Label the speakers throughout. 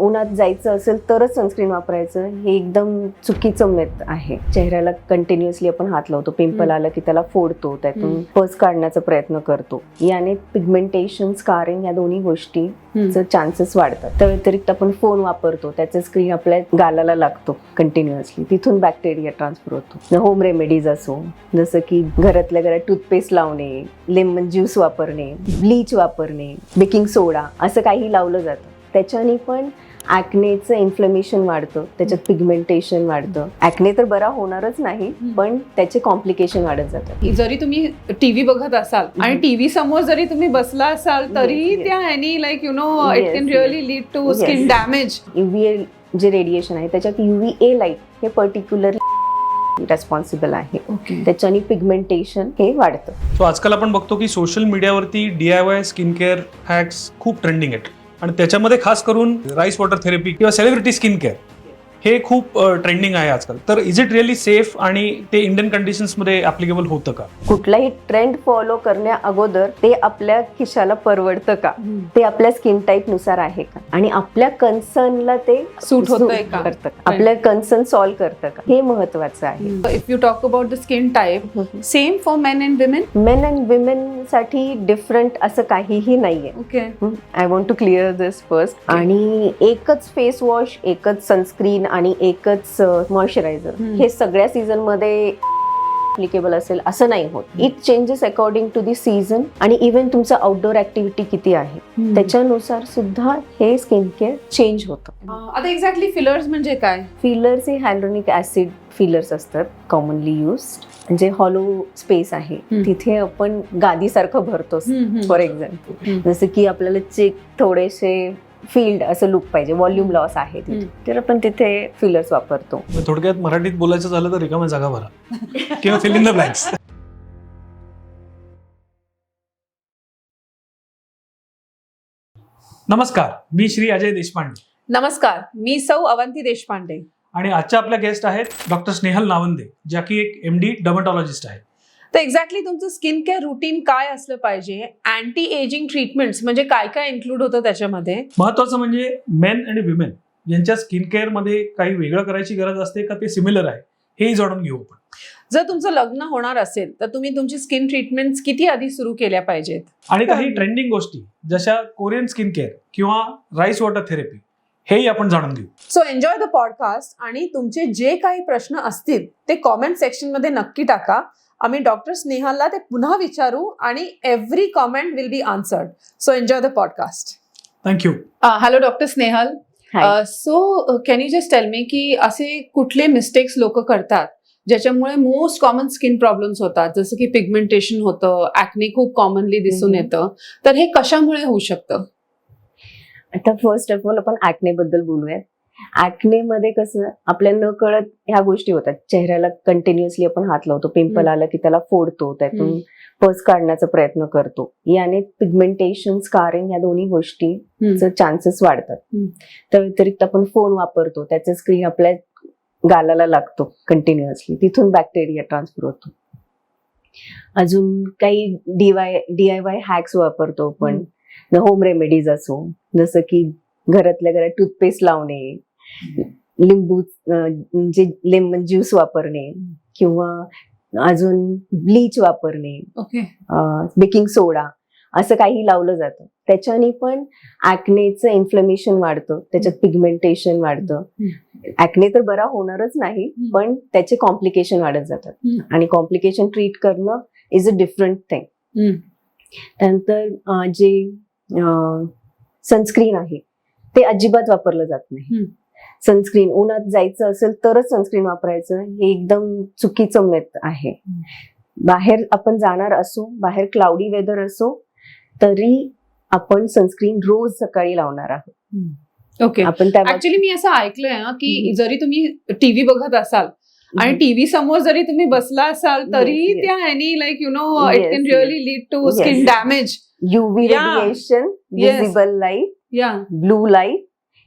Speaker 1: उन्हात जायचं असेल तरच सनस्क्रीन वापरायचं, हे एकदम चुकीचं मेथ आहे. चेहऱ्याला कंटिन्युअसली आपण हात लावतो, पिंपल आलं की त्याला फोडतो, त्यातून पस काढण्याचा प्रयत्न करतो. याने पिगमेंटेशन, स्कारिंग या दोन्ही गोष्टीचं चान्सेस वाढतात. त्या व्यतिरिक्त आपण फोन वापरतो, त्याचा स्क्रीन आपल्या गालाला लागतो कंटिन्युअसली, तिथून बॅक्टेरिया ट्रान्सफर होतो. होम रेमेडीज असो, जसं की घरातल्या घरात टूथपेस्ट लावणे, लेमन ज्यूस वापरणे, ब्लीच वापरणे, बेकिंग सोडा, असं काही लावलं जातं. त्याच्याने पण ॲक्नेचं इन्फ्लेमेशन वाढतं, त्याच्यात पिगमेंटेशन वाढतं. ॲक्ने तर बरा होणारच नाही, पण त्याचे कॉम्प्लिकेशन वाढत जातात.
Speaker 2: जरी तुम्ही टीव्ही बघत असाल आणि टीव्ही समोर जरी तुम्ही बसला असाल तरी त्या ह्यानी like you know it can really lead to skin damage.
Speaker 1: UVA जे रेडिएशन आहे त्याच्यात UVA लाईट हे पर्टिक्युलर रेस्पॉन्सिबल आहे. त्याच्याने पिगमेंटेशन हे वाढतं.
Speaker 3: सो आजकाल आपण बघतो की सोशल मीडियावरती DIY स्किन केअर हॅक्स खूप ट्रेंडिंग आहेत आणि त्याच्यामध्ये खास करून राईस वॉटर थेरपी किंवा सेलिब्रिटी स्किन केअर हे खूप ट्रेंडिंग आहे आजकाल. तर इज इट रिअली सेफ आणि ते इंडियन कंडिशन्समध्ये ऍप्लिकेबल होतं का?
Speaker 1: कुठलाही ट्रेंड फॉलो करण्या अगोदर ते आपल्या खिशाला परवडतं का, ते आपल्या स्किन टाईप नुसार आहे का, आणि आपल्या कन्सर्नला ते
Speaker 2: सूट होतंय का,
Speaker 1: करतं का, आपल्या कन्सर्न सॉल्व्ह करतं का, हे महत्वाचं आहे.
Speaker 2: If you talk about the skin type, same for men and women?
Speaker 1: Men and women साठी डिफरंट असं काहीही नाहीये.
Speaker 2: Okay,
Speaker 1: I want to clear this first. आणि एकच फेस वॉश, एकच सनस्क्रीन आणि एकच मॉइश्चरायझर हे सगळ्या सीझन मध्ये ऍप्लिकेबल असेल असं नाही होत. It changes according to the season आणि इव्हन तुमचं आउटडोर ऍक्टिव्हिटी किती आहे त्याच्यानुसार सुद्धा हे स्किन केअर चेंज होतं.
Speaker 2: आता एक्झॅक्टली फिलर्स म्हणजे काय?
Speaker 1: फिलर्स हे हायड्रोनिक ऍसिड फिलर्स असतात, कॉमनली युज्ड. म्हणजे हॉलो स्पेस आहे, तिथे आपण गादीसारखं भरतो. फॉर एक्झाम्पल, जसं की आपल्याला चेक थोडेसे फील्ड असं लुक पाहिजे, व्हॉल्यूम लॉस आहे तिथे, तर आपण तिथे फिलर्स वापरतो.
Speaker 3: थोडक्यात मराठीत बोलायचं झालं तर रिकाम्या जागा भरा किंवा फिल इन द ब्लँक्स. नमस्कार, मी श्री अजय देशपांडे.
Speaker 2: नमस्कार, मी सौ अवंती देशपांडे.
Speaker 3: आणि आजच्या आपल्या गेस्ट आहेत डॉक्टर स्नेहल नावंदे, ज्या की एक MD डर्मॅटॉलॉजिस्ट आहेत.
Speaker 2: तर एक्झॅक्टली तुमचं स्किन केअर रुटीन काय असलं पाहिजे? अँटी एजिंग ट्रीटमेंट्स म्हणजे काय काय इन्क्लूड होतं त्याच्यामध्ये?
Speaker 3: महत्वाचं म्हणजे मेन आणि विमेन यांच्या स्किन केअर मध्ये काही वेगळं करायची गरज असते का, ते सिमिलर आहे हेही जाणून घेऊ आपण.
Speaker 2: जर तुमचं लग्न होणार असेल तर तुम्ही तुमची स्किन ट्रीटमेंट किती आधी सुरू केल्या पाहिजेत?
Speaker 3: आणि काही ट्रेंडिंग गोष्टी जशा कोरियन स्किन केअर किंवा राईस वॉटर थेरपी हेही आपण जाणून घेऊ.
Speaker 2: सो एन्जॉय द पॉडकास्ट आणि तुमचे जे काही प्रश्न असतील ते कॉमेंट सेक्शन मध्ये नक्की टाका. आम्ही डॉक्टर स्नेहलला ते पुन्हा विचारू आणि every comment will be answered. So enjoy the podcast.
Speaker 3: Thank you.
Speaker 2: Hello doctor Snehal. So can you just tell me की असे कुठले मिस्टेक्स लोक करतात ज्याच्यामुळे मोस्ट कॉमन स्किन प्रॉब्लेम्स होतात, जसं की पिगमेंटेशन होतं, ॲक्ने खूप कॉमनली दिसून येतं, तर हे कशामुळे होऊ शकतं?
Speaker 1: आता फर्स्ट ऑफ ऑल आपण ॲक्ने बद्दल बोलूयात. ॲक्ने मध्ये कसं आपल्या न कळत ह्या गोष्टी होतात. चेहऱ्याला कंटिन्युअसली आपण हात लावतो, पिंपल आलं की त्याला फोडतो, त्यातून पस काढण्याचा प्रयत्न करतो. याने पिगमेंटेशन, स्कारिंग या दोन्ही गोष्टीचं चान्सेस वाढतात. त्या व्यतिरिक्त आपण फोन वापरतो, त्याचा स्क्रीन आपल्या गालाला लागतो कंटिन्युअसली, तिथून बॅक्टेरिया ट्रान्सफर होतो. अजून काही DIY हॅक्स वापरतो आपण, होम रेमेडीज असो, जसं की घरातल्या घरात टूथपेस्ट लावणे, लिंबू जे लेमन ज्यूस वापरणे, किंवा अजून ब्लीच वापरणे, बेकिंग सोडा, असं काही लावलं जातं. त्याच्याने पण ॲक्नेचं इन्फ्लेमेशन वाढतं, त्याच्यात पिगमेंटेशन वाढतं. ॲक्ने तर बरा होणारच नाही, पण त्याचे कॉम्प्लिकेशन वाढत जातात. आणि कॉम्प्लिकेशन ट्रीट करणं इज अ डिफरंट थिंग. त्यानंतर जे सनस्क्रीन आहे ते अजिबात वापरलं जात नाही. सनस्क्रीन, उन्हात जायचं असेल तरच सनस्क्रीन वापरायचं, हे एकदम चुकीचं मेथ आहे. बाहेर आपण जाणार असो, बाहेर क्लाउडी वेदर असो, तरी आपण सनस्क्रीन रोज सकाळी लावणार आहोत.
Speaker 2: ओके.
Speaker 1: आपण
Speaker 2: ऍक्च्युली मी असं ऐकलंय की जरी तुम्ही टीव्ही बघत असाल आणि टीव्ही समोर जरी तुम्ही बसला असाल तरी त्या ह्यानी like you know it can really lead to skin damage.
Speaker 1: UV radiation, visible light, blue light,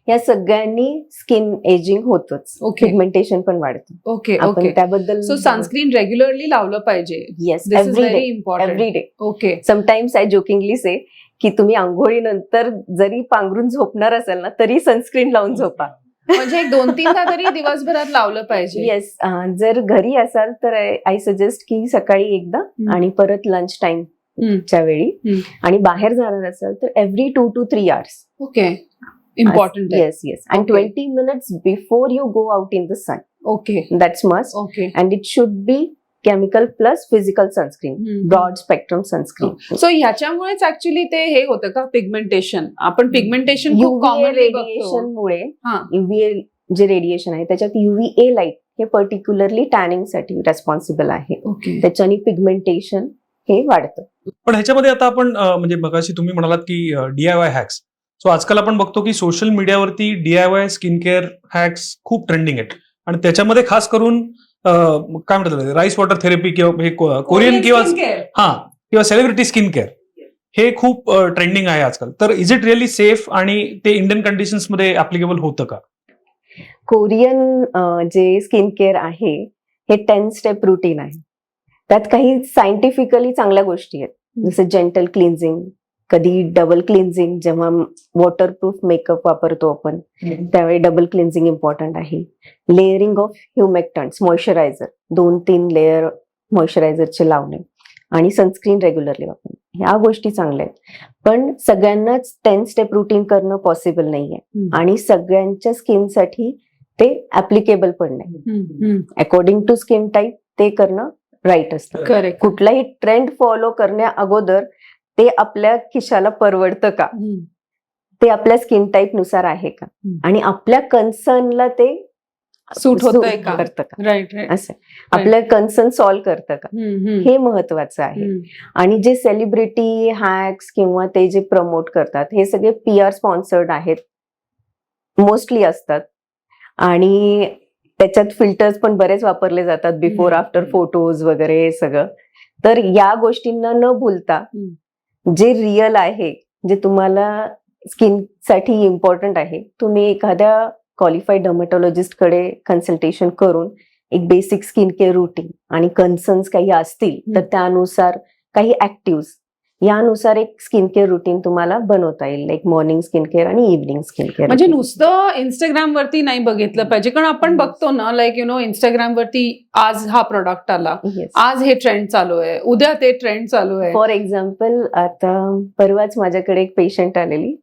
Speaker 1: या सगळ्यांनी स्किन एजिंग होतच, पिगमेंटेशन पण वाढतं.
Speaker 2: ओके
Speaker 1: आपण त्याबद्दल
Speaker 2: सो सनस्क्रीन रेग्युलरली लावलं पाहिजे.
Speaker 1: Yes,
Speaker 2: this is very important.
Speaker 1: Every day.
Speaker 2: Okay.
Speaker 1: Sometimes I jokingly say की तुम्ही आंघोळीनंतर जरी पांघरून झोपणार असाल ना तरी सनस्क्रीन लावून झोपा.
Speaker 2: म्हणजे एक 2-3दा तरी दिवसभरात लावलं पाहिजे.
Speaker 1: येस, जर घरी असाल तर आय सजेस्ट की सकाळी एकदा आणि परत लंच टाइमच्या वेळी, आणि बाहेर जाणार असाल तर every 2 to 3 hours.
Speaker 2: Okay, important आहे.
Speaker 1: Yes yes, and
Speaker 2: Okay.
Speaker 1: 20 minutes before you go out in the sun.
Speaker 2: Okay
Speaker 1: that's must.
Speaker 2: Okay.
Speaker 1: And it should be chemical plus physical sunscreen, broad spectrum sunscreen.
Speaker 2: So ह्याच्यामुळेच actually ते हे होतं का pigmentation? आपण pigmentation खूप
Speaker 1: युव्हीए
Speaker 2: commonly बघतो.
Speaker 1: Radiation मुळे,
Speaker 2: हा.
Speaker 1: युव्हीए जे रेडिएशन आहे त्याच्यात युव्हीए लाईट हे पर्टिक्युलरली टॅनिंग साठी रेस्पॉन्सिबल आहे.
Speaker 2: ओके.
Speaker 1: त्याच्याने पिगमेंटेशन हे वाढतं.
Speaker 3: पण ह्याच्यामध्ये आता आपण म्हणजे मगाशी तुम्ही म्हणालात की DIY हॅक्स. सो आजकाल आपण बघतो की सोशल मीडियावरती DIY स्किन केअर हॅक्स खूप ट्रेंडिंग आहेत, आणि त्याच्यामध्ये खास करून काय म्हणतात राईस वॉटर थेरपी किंवा हे कोरियन किंवा सेलिब्रिटी स्किन केअर हे खूप ट्रेंडिंग आहे आजकाल. तर इज इट रिअली सेफ आणि ते इंडियन कंडिशन्स मध्ये ऍप्लिकेबल होतं का?
Speaker 1: कोरियन जे स्किन केअर आहे हे 10 स्टेप रुटीन आहे. त्यात काही सायंटिफिकली चांगल्या गोष्टी आहेत, जसं जेंटल क्लिन्झिंग, कधी डबल क्लिन्झिंग. जेव्हा वॉटरप्रूफ मेकअप वापरतो आपण त्यावेळी डबल क्लिन्झिंग इम्पॉर्टंट आहे. लेअरिंग ऑफ ह्युमेक्टंट्स, मॉइश्चरायझर 2-3 लेअर मॉइश्चरायझरचे लावणे, आणि सनस्क्रीन रेग्युलरली वापरणे. ह्या गोष्टी चांगल्या आहेत. पण सगळ्यांनाच 10 स्टेप रुटीन करणं पॉसिबल नाहीये, आणि सगळ्यांच्या स्किनसाठी ते ऍप्लिकेबल पण नाही. अकॉर्डिंग टू स्किन टाईप ते करणं राईट असतं.
Speaker 2: करेक्ट.
Speaker 1: कुठलाही ट्रेंड फॉलो करण्या अगोदर ते आपल्या खिशाला परवडतं का, ते आपल्या स्किन टाईप नुसार आहे का, आणि आपल्या कन्सर्नला ते
Speaker 2: सूट होतंय का?
Speaker 1: करतं का,
Speaker 2: राईट राईट.
Speaker 1: असं आपल्या कन्सर्न सॉल्व्ह करतं का, हे महत्वाचं आहे. आणि जे सेलिब्रिटी हॅक्स किंवा ते जे प्रमोट करतात हे सगळे PR स्पॉन्सर्ड आहेत, मोस्टली असतात, आणि त्याच्यात फिल्टर्स पण बरेच वापरले जातात, बिफोर आफ्टर फोटोज वगैरे हे सगळं. तर या गोष्टींना न भूलता जे रिअल आहे, जे तुम्हाला स्किन साठी इम्पॉर्टंट आहे, तुम्ही एखाद्या क्वालिफाईड डर्मेटॉलॉजिस्ट कडे कन्सल्टेशन करून एक बेसिक स्किन केअर रुटीन आणि कन्सर्न्स काही असतील तर त्यानुसार काही ऍक्टिव्ह यानुसार एक स्किन केअर रुटीन तुम्हाला बनवता येईल, लाईक मॉर्निंग स्किन केअर आणि इव्हनिंग स्किन केअर.
Speaker 2: म्हणजे नुसतं इंस्टाग्राम वरती नाही बघितलं पाहिजे, कारण आपण बघतो ना, लाईक इंस्टाग्राम वरती आज हा प्रोडक्ट आला, आज हे ट्रेंड चालू आहे, उद्या ते ट्रेंड चालू आहे.
Speaker 1: फॉर एक्झाम्पल, आता परवाच माझ्याकडे एक पेशंट आलेली,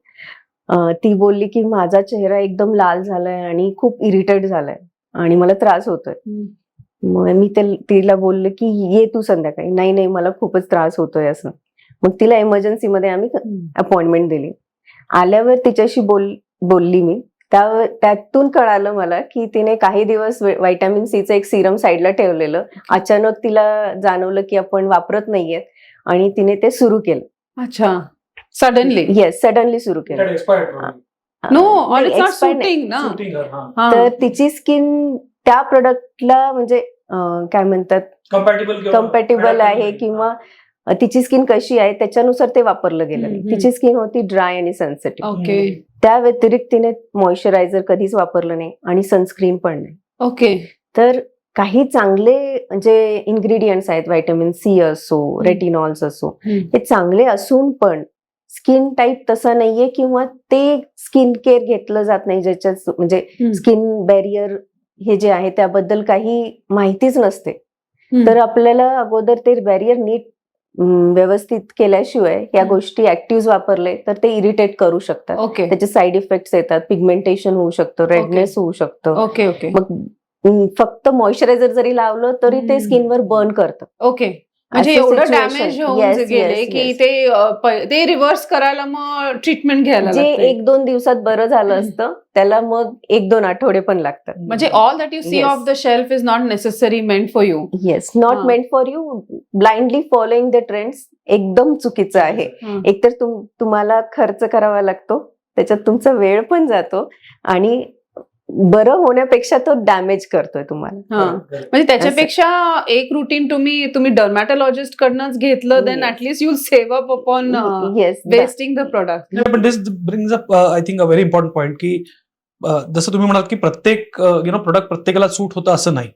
Speaker 1: ती बोलली की माझा चेहरा एकदम लाल झालाय आणि खूप इरिटेट झालाय आणि मला त्रास होतोय. मग मी तिला बोलले की ये तू संध्याकाळी. नाही मला खूपच त्रास होतोय असं. मग तिला इमर्जन्सीमध्ये आम्ही अपॉइंटमेंट दिली. आल्यावर तिच्याशी बोलली मी, त्यातून कळालं मला की तिने काही दिवस व्हिटॅमिन सीचं एक सिरम साईडला ठेवलेलं. अचानक तिला जाणवलं की आपण वापरत नाहीयेत आणि तिने ते सुरू केलं.
Speaker 2: अच्छा, सडनली?
Speaker 1: येस, सडनली सुरू केलं.
Speaker 2: नो, इट्स नॉट सुटिंग ना.
Speaker 1: तर तिची स्किन त्या प्रोडक्टला म्हणजे काय म्हणतात, कम्पॅटेबल आहे, किंवा तिची स्किन कशी आहे त्याच्यानुसार ते वापरलं गेलं. तिची स्किन होती ड्राय आणि सेन्सिटिव्ह.
Speaker 2: ओके.
Speaker 1: त्या व्यतिरिक्त तिने मॉइश्चरायझर कधीच वापरलं नाही आणि सनस्क्रीन पण नाही.
Speaker 2: ओके.
Speaker 1: तर काही चांगले जे इन्ग्रेडियंट्स आहेत, व्हिटॅमिन सी असो, रेटिनॉल्स असो, हे चांगले असून पण स्किन टाईप तसा नाहीये, किंवा ते स्किन केअर घेतलं जात नाही, ज्याच्यात म्हणजे स्किन बॅरियर हे जे आहे त्याबद्दल काही माहितीच नसते. तर आपल्याला अगोदर ते बॅरियर नीट व्यवस्थित केल्याशिवाय या गोष्टी ऍक्टिव्ह वापरले तर ते इरिटेट करू शकतात.
Speaker 2: ओके.
Speaker 1: त्याचे साईड इफेक्ट्स येतात, पिगमेंटेशन होऊ शकतं, रेडनेस होऊ शकतं.
Speaker 2: Okay okay.
Speaker 1: मग फक्त मॉइश्चरायझर जरी लावलं तरी ते स्किनवर बर्न करतं.
Speaker 2: ओके. म्हणजे एवढं डॅमेज होऊन गेले की ते रिव्हर्स करायला मग ट्रीटमेंट घ्यायला
Speaker 1: जे
Speaker 2: लागते.
Speaker 1: 1-2 दिवसात बरं झालं असतं त्याला मग 1-2 आठवडे पण लागतात.
Speaker 2: म्हणजे all that you see off the shelf is not necessary meant for you.
Speaker 1: Yes, not meant for you. Blindly following the trends एकदम चुकीचं आहे. एकतर तुम्हाला खर्च करावा लागतो, त्याच्यात तुमचा वेळ पण जातो, आणि बरं होण्यापेक्षा तो डॅमेज करतोय तुम्हाला.
Speaker 2: म्हणजे त्याच्यापेक्षा एक रुटीन तुम्ही डर्मॅटॉलॉजिस्ट कडनंच घेतलं, then at least you save up upon wasting the product.
Speaker 3: पण this brings up I think a very important point की जसं तुम्ही म्हणाल की प्रत्येक प्रोडक्ट प्रत्येकाला सूट होतं असं नाही.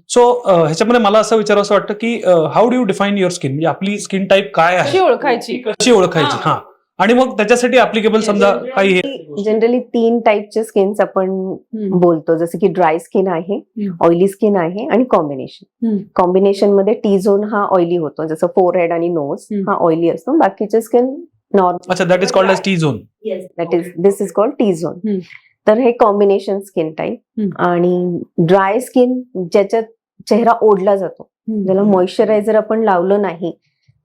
Speaker 3: सो ह्याच्यामध्ये मला असं विचारावं वाटतं की how do you define your skin, म्हणजे आपली स्किन टाईप काय आहे,
Speaker 2: कशी ओळखायची.
Speaker 3: कशी ओळखायची. हा, आणि मग त्याच्यासाठी ऍप्लिकेबल समजा काही हे
Speaker 1: जनरली 3 टाईपचे स्किन्स आपण बोलतो, जसं की ड्राय स्किन आहे, ऑइली स्किन आहे आणि कॉम्बिनेशन. कॉम्बिनेशन मध्ये टी झोन हा ऑइली होतो, जसं फोरहेड आणि नोज हा ऑइली असतो. बाकीचे स्किन नॉर्मल.
Speaker 3: अच्छा, that is called as T zone.
Speaker 1: This is called T zone. तर हे कॉम्बिनेशन स्किन टाईप. आणि ड्राय स्किन ज्याच्यात चेहरा ओढला जातो, ज्याला मॉइश्चरायझर आपण लावलं नाही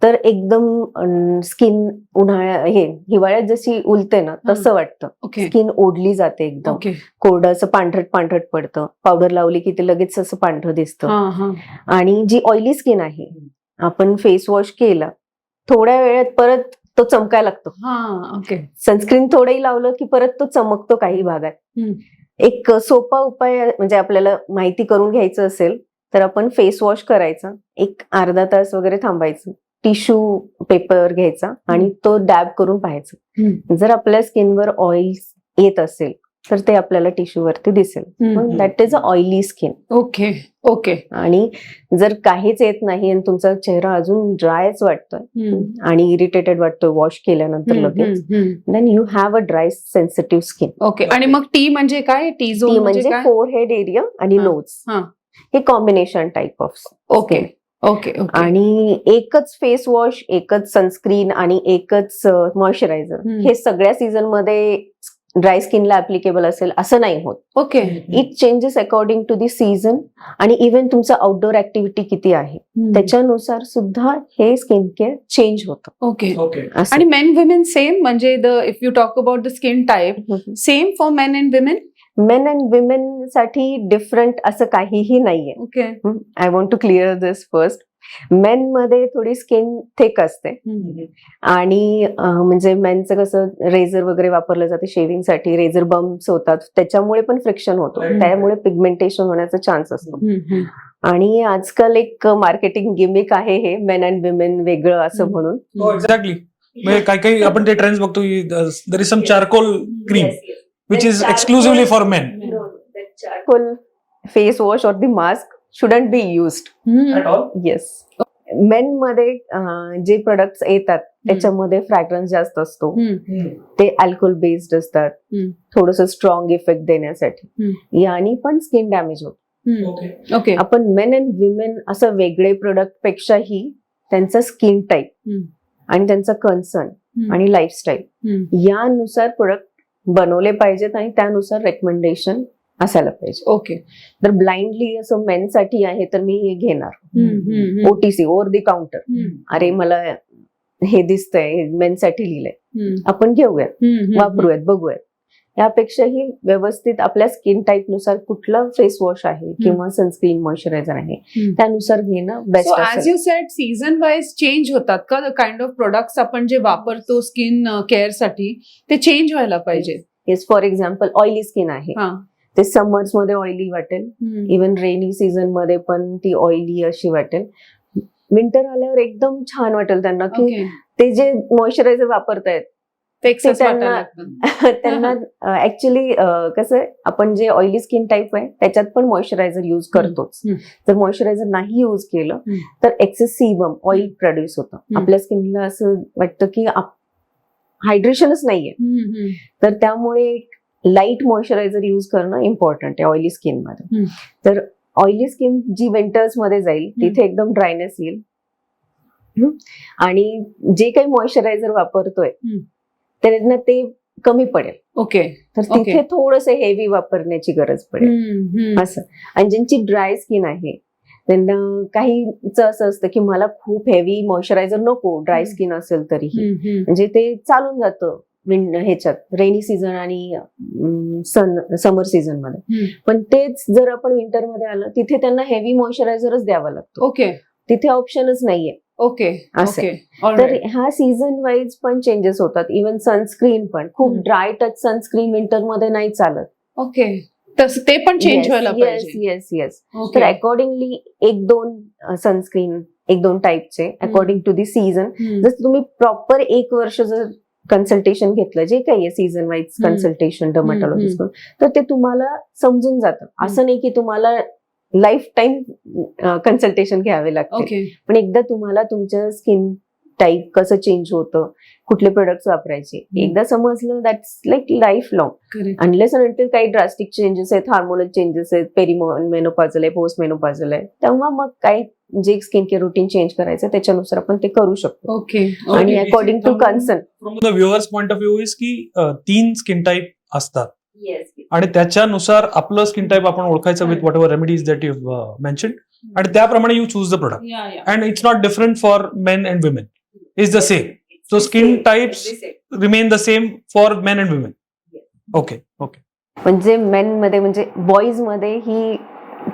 Speaker 1: तर एकदम स्किन हिवाळ्यात जशी उलते ना तसं वाटतं. स्किन ओढली जाते एकदम, कोरडं असं पांढरट पांढरट पडतं. पावडर लावली की ते लगेच असं पांढरं दिसतं. आणि जी ऑइली स्किन आहे, आपण फेस वॉश केला थोड्या वेळात परत तो चमकायला लागतो. सनस्क्रीन थोडंही लावलं की परत तो चमकतो काही भागात. एक सोपा उपाय म्हणजे आपल्याला माहिती करून घ्यायचं असेल तर आपण फेस वॉश करायचा, एक अर्धा तास वगैरे थांबायचं, टिश्यू पेपर घ्यायचा आणि तो डॅब करून पाहायचं. जर आपल्या स्किनवर ऑइल येत असेल तर ते आपल्याला टिश्यू वरती दिसेल. That is a oily skin.
Speaker 2: Okay.
Speaker 1: आणि जर काहीच येत नाही आणि तुमचा चेहरा अजून ड्रायच वाटतोय आणि इरिटेटेड वाटतोय वॉश केल्यानंतर लगेच, then you have a dry sensitive skin.
Speaker 2: Okay. आणि मग टी म्हणजे काय? टी झोन
Speaker 1: म्हणजे फोरहेड एरिया आणि नोज, हे कॉम्बिनेशन टाइप ऑफ.
Speaker 2: ओके.
Speaker 1: आणि एकच फेस वॉश, एकच सनस्क्रीन आणि एकच मॉइश्चरायझर हे सगळ्या सीझन मध्ये ड्राय स्किनला ऍप्लिकेबल असेल असं नाही होत.
Speaker 2: Okay.
Speaker 1: It changes according to the season आणि इव्हन तुमचं आउटडोर ऍक्टिव्हिटी किती आहे त्याच्यानुसार सुद्धा हे स्किन केअर चेंज होतं.
Speaker 2: ओके. आणि मेन विमेन सेम, म्हणजे if you talk about the skin type, same for men and women?
Speaker 1: Men and women साठी डिफरंट असं काहीही नाहीये.
Speaker 2: Okay.
Speaker 1: I want to clear this first. Men मध्ये थोडी skin thick असते आणि म्हणजे मेनचं कसं रेझर वगैरे वापरलं जाते शेविंग साठी, रेझर बम्प्स होतात, त्याच्यामुळे पण फ्रिक्शन होतो, त्यामुळे पिगमेंटेशन होण्याचा चान्स असतो. आणि आजकाल एक मार्केटिंग गिमिक आहे हे मेन अँड विमेन वेगळं असं म्हणून.
Speaker 3: एक्झॅक्टली. म्हणजे काही आपण ते ट्रेंड्स बघतो, there is some charcoal cream which is exclusively for men.
Speaker 1: Charcoal face wash or the mask shouldn't be used
Speaker 3: At all?
Speaker 1: Yes. Main मध्ये जे प्रोडक्ट्स येतात त्याच्यामध्ये फ्रॅग्रन्स जास्त असतो, ते अल्कोहोल बेस्ड असतात, थोडस स्ट्रॉंग इफेक्ट देण्यासाठी, यानी पण स्किन डॅमेज होतो.
Speaker 2: ओके.
Speaker 1: आपण मेन अँड विमेन असं वेगळे प्रोडक्ट पेक्षाही त्यांचा स्किन टाईप आणि त्यांचा कन्सर्न आणि लाईफस्टाईल यानुसार प्रोडक्ट बनवले पाहिजेत आणि त्यानुसार रेकमेंडेशन असायला पाहिजे.
Speaker 2: ओके.
Speaker 1: तर ब्लाइंडली असं मेन साठी आहे तर मी हे घेणार ओटीसी, ओव्हर द काउंटर, अरे मला हे दिसतंय मेन साठी लिहिलंय, आपण घेऊयात, वापरूयात, बघूयात. यापेक्षाही व्यवस्थित आपल्या स्किन टाईप नुसार कुठला फेस वॉश आहे किंवा सनस्क्रीन मॉइश्चरायझर आहे त्यानुसार घेणं बेस्ट असेल.
Speaker 2: As you sed, season wise change होतात का काइंड ऑफ प्रोडक्ट्स आपण जे वापरतो स्किन केअर साठी, ते चेंज व्हायला पाहिजे?
Speaker 1: Yes. For example oily skin आहे, ते समर्स मध्ये ऑइली वाटेल, इव्हन रेनी सीझन मध्ये पण ती ऑइली अशी वाटेल. विंटर आल्यावर एकदम छान वाटेल त्यांना की ते जे मॉइश्चरायझर वापरतायत त्यांना ऍक्च्युली कसं आहे, आपण जे ऑइली स्किन टाईप आहे त्याच्यात पण मॉइश्चरायझर युज करतोच. जर मॉइश्चरायझर नाही युज केलं तर एक्सेस सीबम ऑइल प्रोड्यूस होतं. आपल्या स्किनला असं वाटतं की हायड्रेशनच नाहीये, तर त्यामुळे लाईट मॉइश्चरायझर युज करणं इम्पॉर्टंट आहे ऑइली स्किन मध्ये. तर ऑइली स्किन जी विंटर्स मध्ये जाईल तिथे एकदम ड्रायनेस येईल आणि जे काही मॉइश्चरायझर वापरतोय त्यांना ते कमी पडेल.
Speaker 2: ओके.
Speaker 1: तर तिथे थोडंसं हेवी वापरण्याची गरज पडेल असं. आणि ज्यांची ड्राय स्किन आहे त्यांना काहीच असं असतं की मला खूप हेवी मॉइश्चरायझर नको, ड्राय स्किन असेल तरीही, म्हणजे ते चालून जातं ह्याच्यात रेनी सीझन आणि समर सीझन मध्ये. पण तेच जर आपण विंटर मध्ये आलं तिथे त्यांना हेवी मॉइश्चरायझरच द्यावा लागतो.
Speaker 2: ओके.
Speaker 1: तिथे ऑप्शनच नाहीये.
Speaker 2: ओके.
Speaker 1: तर ह्या सीझन वाईज पण चेंजेस होतात. इव्हन सनस्क्रीन पण खूप ड्राय टच सनस्क्रीन विंटर मध्ये नाही चालत.
Speaker 2: ओके. तसं ते पण चेंज व्हायला पाहिजे.
Speaker 1: येस. तर अकॉर्डिंगली 1-2 सनस्क्रीन, 1-2 टाईपचे अकॉर्डिंग टू दी सीझन. जर तुम्ही प्रॉपर 1 वर्ष जर कन्सल्टेशन घेतलं, जे काही आहे सीझन वाईज कन्सल्टेशन डर्मॅटॉलॉजिस्ट, तर ते तुम्हाला समजून जातं. असं नाही की तुम्हाला लाईफ टाईम कन्सल्टेशन घ्यावे लागते, पण एकदा तुम्हाला तुमच्या स्किन टाईप कसं चेंज होतं, कुठले प्रोडक्ट्स वापरायचे, एकदा समजलं that's like life long.
Speaker 2: Correct.
Speaker 1: Unless until काही ड्रास्टिक चेंजेस आहेत, हार्मोनल चेंजेस आहेत, पेरिमेनोपॉझल आहे, पोस्ट मेनोपॉझल आहे, तेव्हा मग काही जे स्किन केअर रुटीन चेंज करायचं त्याच्यानुसार आपण ते करू शकतो.
Speaker 2: ओके.
Speaker 1: आणि according to concern.
Speaker 3: From the viewers point of view is की 3 स्किन टाईप असतात आणि त्याच्यानुसार आपलं स्किन टाईप आपण ओळखायचं with what ever remedies that you mention, आणि त्याप्रमाणे you choose the product. And it's not different for men and women, is the same. So skin types remain the same for men and women. Okay.
Speaker 1: म्हणजे main मध्ये म्हणजे boys मध्ये ही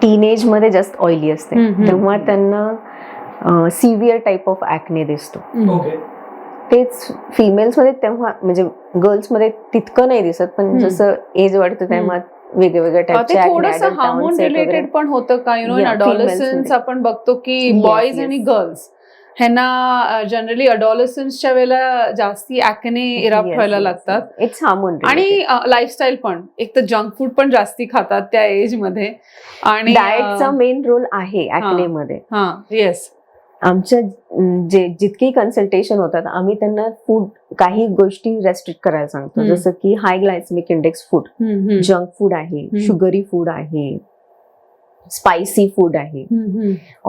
Speaker 1: teenage मध्ये जास्त oily असते, तेव्हा त्यांना सिव्हिअर टाईप ऑफ ऍक्ने दिसतो.
Speaker 3: Okay.
Speaker 1: तेच फिमेल्स मध्ये तेव्हा म्हणजे गर्ल्स मध्ये तितकं नाही दिसत, पण जसं एज वाढतं तेव्हा वेगवेगळ्या
Speaker 2: ते
Speaker 1: टाईपचे
Speaker 2: थोडंसं हार्मोन रिलेटेड पण होतं का, इन
Speaker 1: Yeah,
Speaker 2: अडॉलसन्स
Speaker 1: females
Speaker 2: आपण बघतो की
Speaker 1: Yes,
Speaker 2: बॉईज
Speaker 1: yes.
Speaker 2: आणि गर्ल्स ह्यांना जनरली अडॉलसन्सच्या वेळेला जास्ती ऍक्ने इराप्ट व्हायला लागतात.
Speaker 1: It's hormone.
Speaker 2: आणि लाईफस्टाईल पण, एक तर जंक फूड पण जास्ती खातात त्या एज मध्ये, आणि
Speaker 1: डाएटचा मेन रोल आहे ऍक्ने मध्ये.
Speaker 2: येस.
Speaker 1: आमच्या जितकी कन्सल्टेशन होतात आम्ही त्यांना फूड काही गोष्टी रेस्ट्रिक्ट करायला सांगतो, जसं की high glycemic index food, junk food आहे, शुगरी फूड आहे, स्पायसी फूड आहे,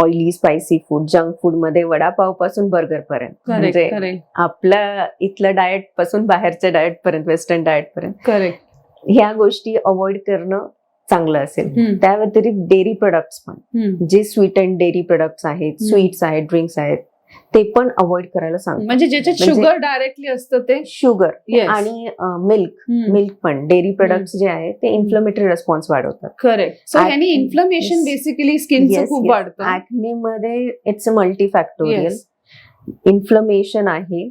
Speaker 1: oily spicy food. Junk food मध्ये वडापाव पासून बर्गर पर्यंत, म्हणजे आपल्या इथलं डाएट पासून बाहेरच्या डाएट पर्यंत, वेस्टर्न डाएट पर्यंत,
Speaker 2: करेक्ट,
Speaker 1: ह्या गोष्टी अवॉइड करणं चांगलं असेल. त्या व्यतिरिक्त डेअरी प्रोडक्ट्स पण, जे स्वीट अँड डेअरी प्रोडक्ट्स आहेत, स्वीट्स आहेत, ड्रिंक्स आहेत, ते पण अवॉइड करायला सांगतो.
Speaker 2: म्हणजे ज्याच्यात शुगर डायरेक्टली असतं ते
Speaker 1: शुगर आणि मिल्क पण डेअरी प्रोडक्ट्स जे आहेत ते इन्फ्लमेटरी रिस्पॉन्स वाढवतात.
Speaker 2: करेक्ट. सो ह्यानी इन्फ्लमेशन बेसिकली स्किनचं खूप वाढतं.
Speaker 1: ऍक्ने मध्ये इट्स अ मल्टीफॅक्टोरियल. इन्फ्लमेशन आहे,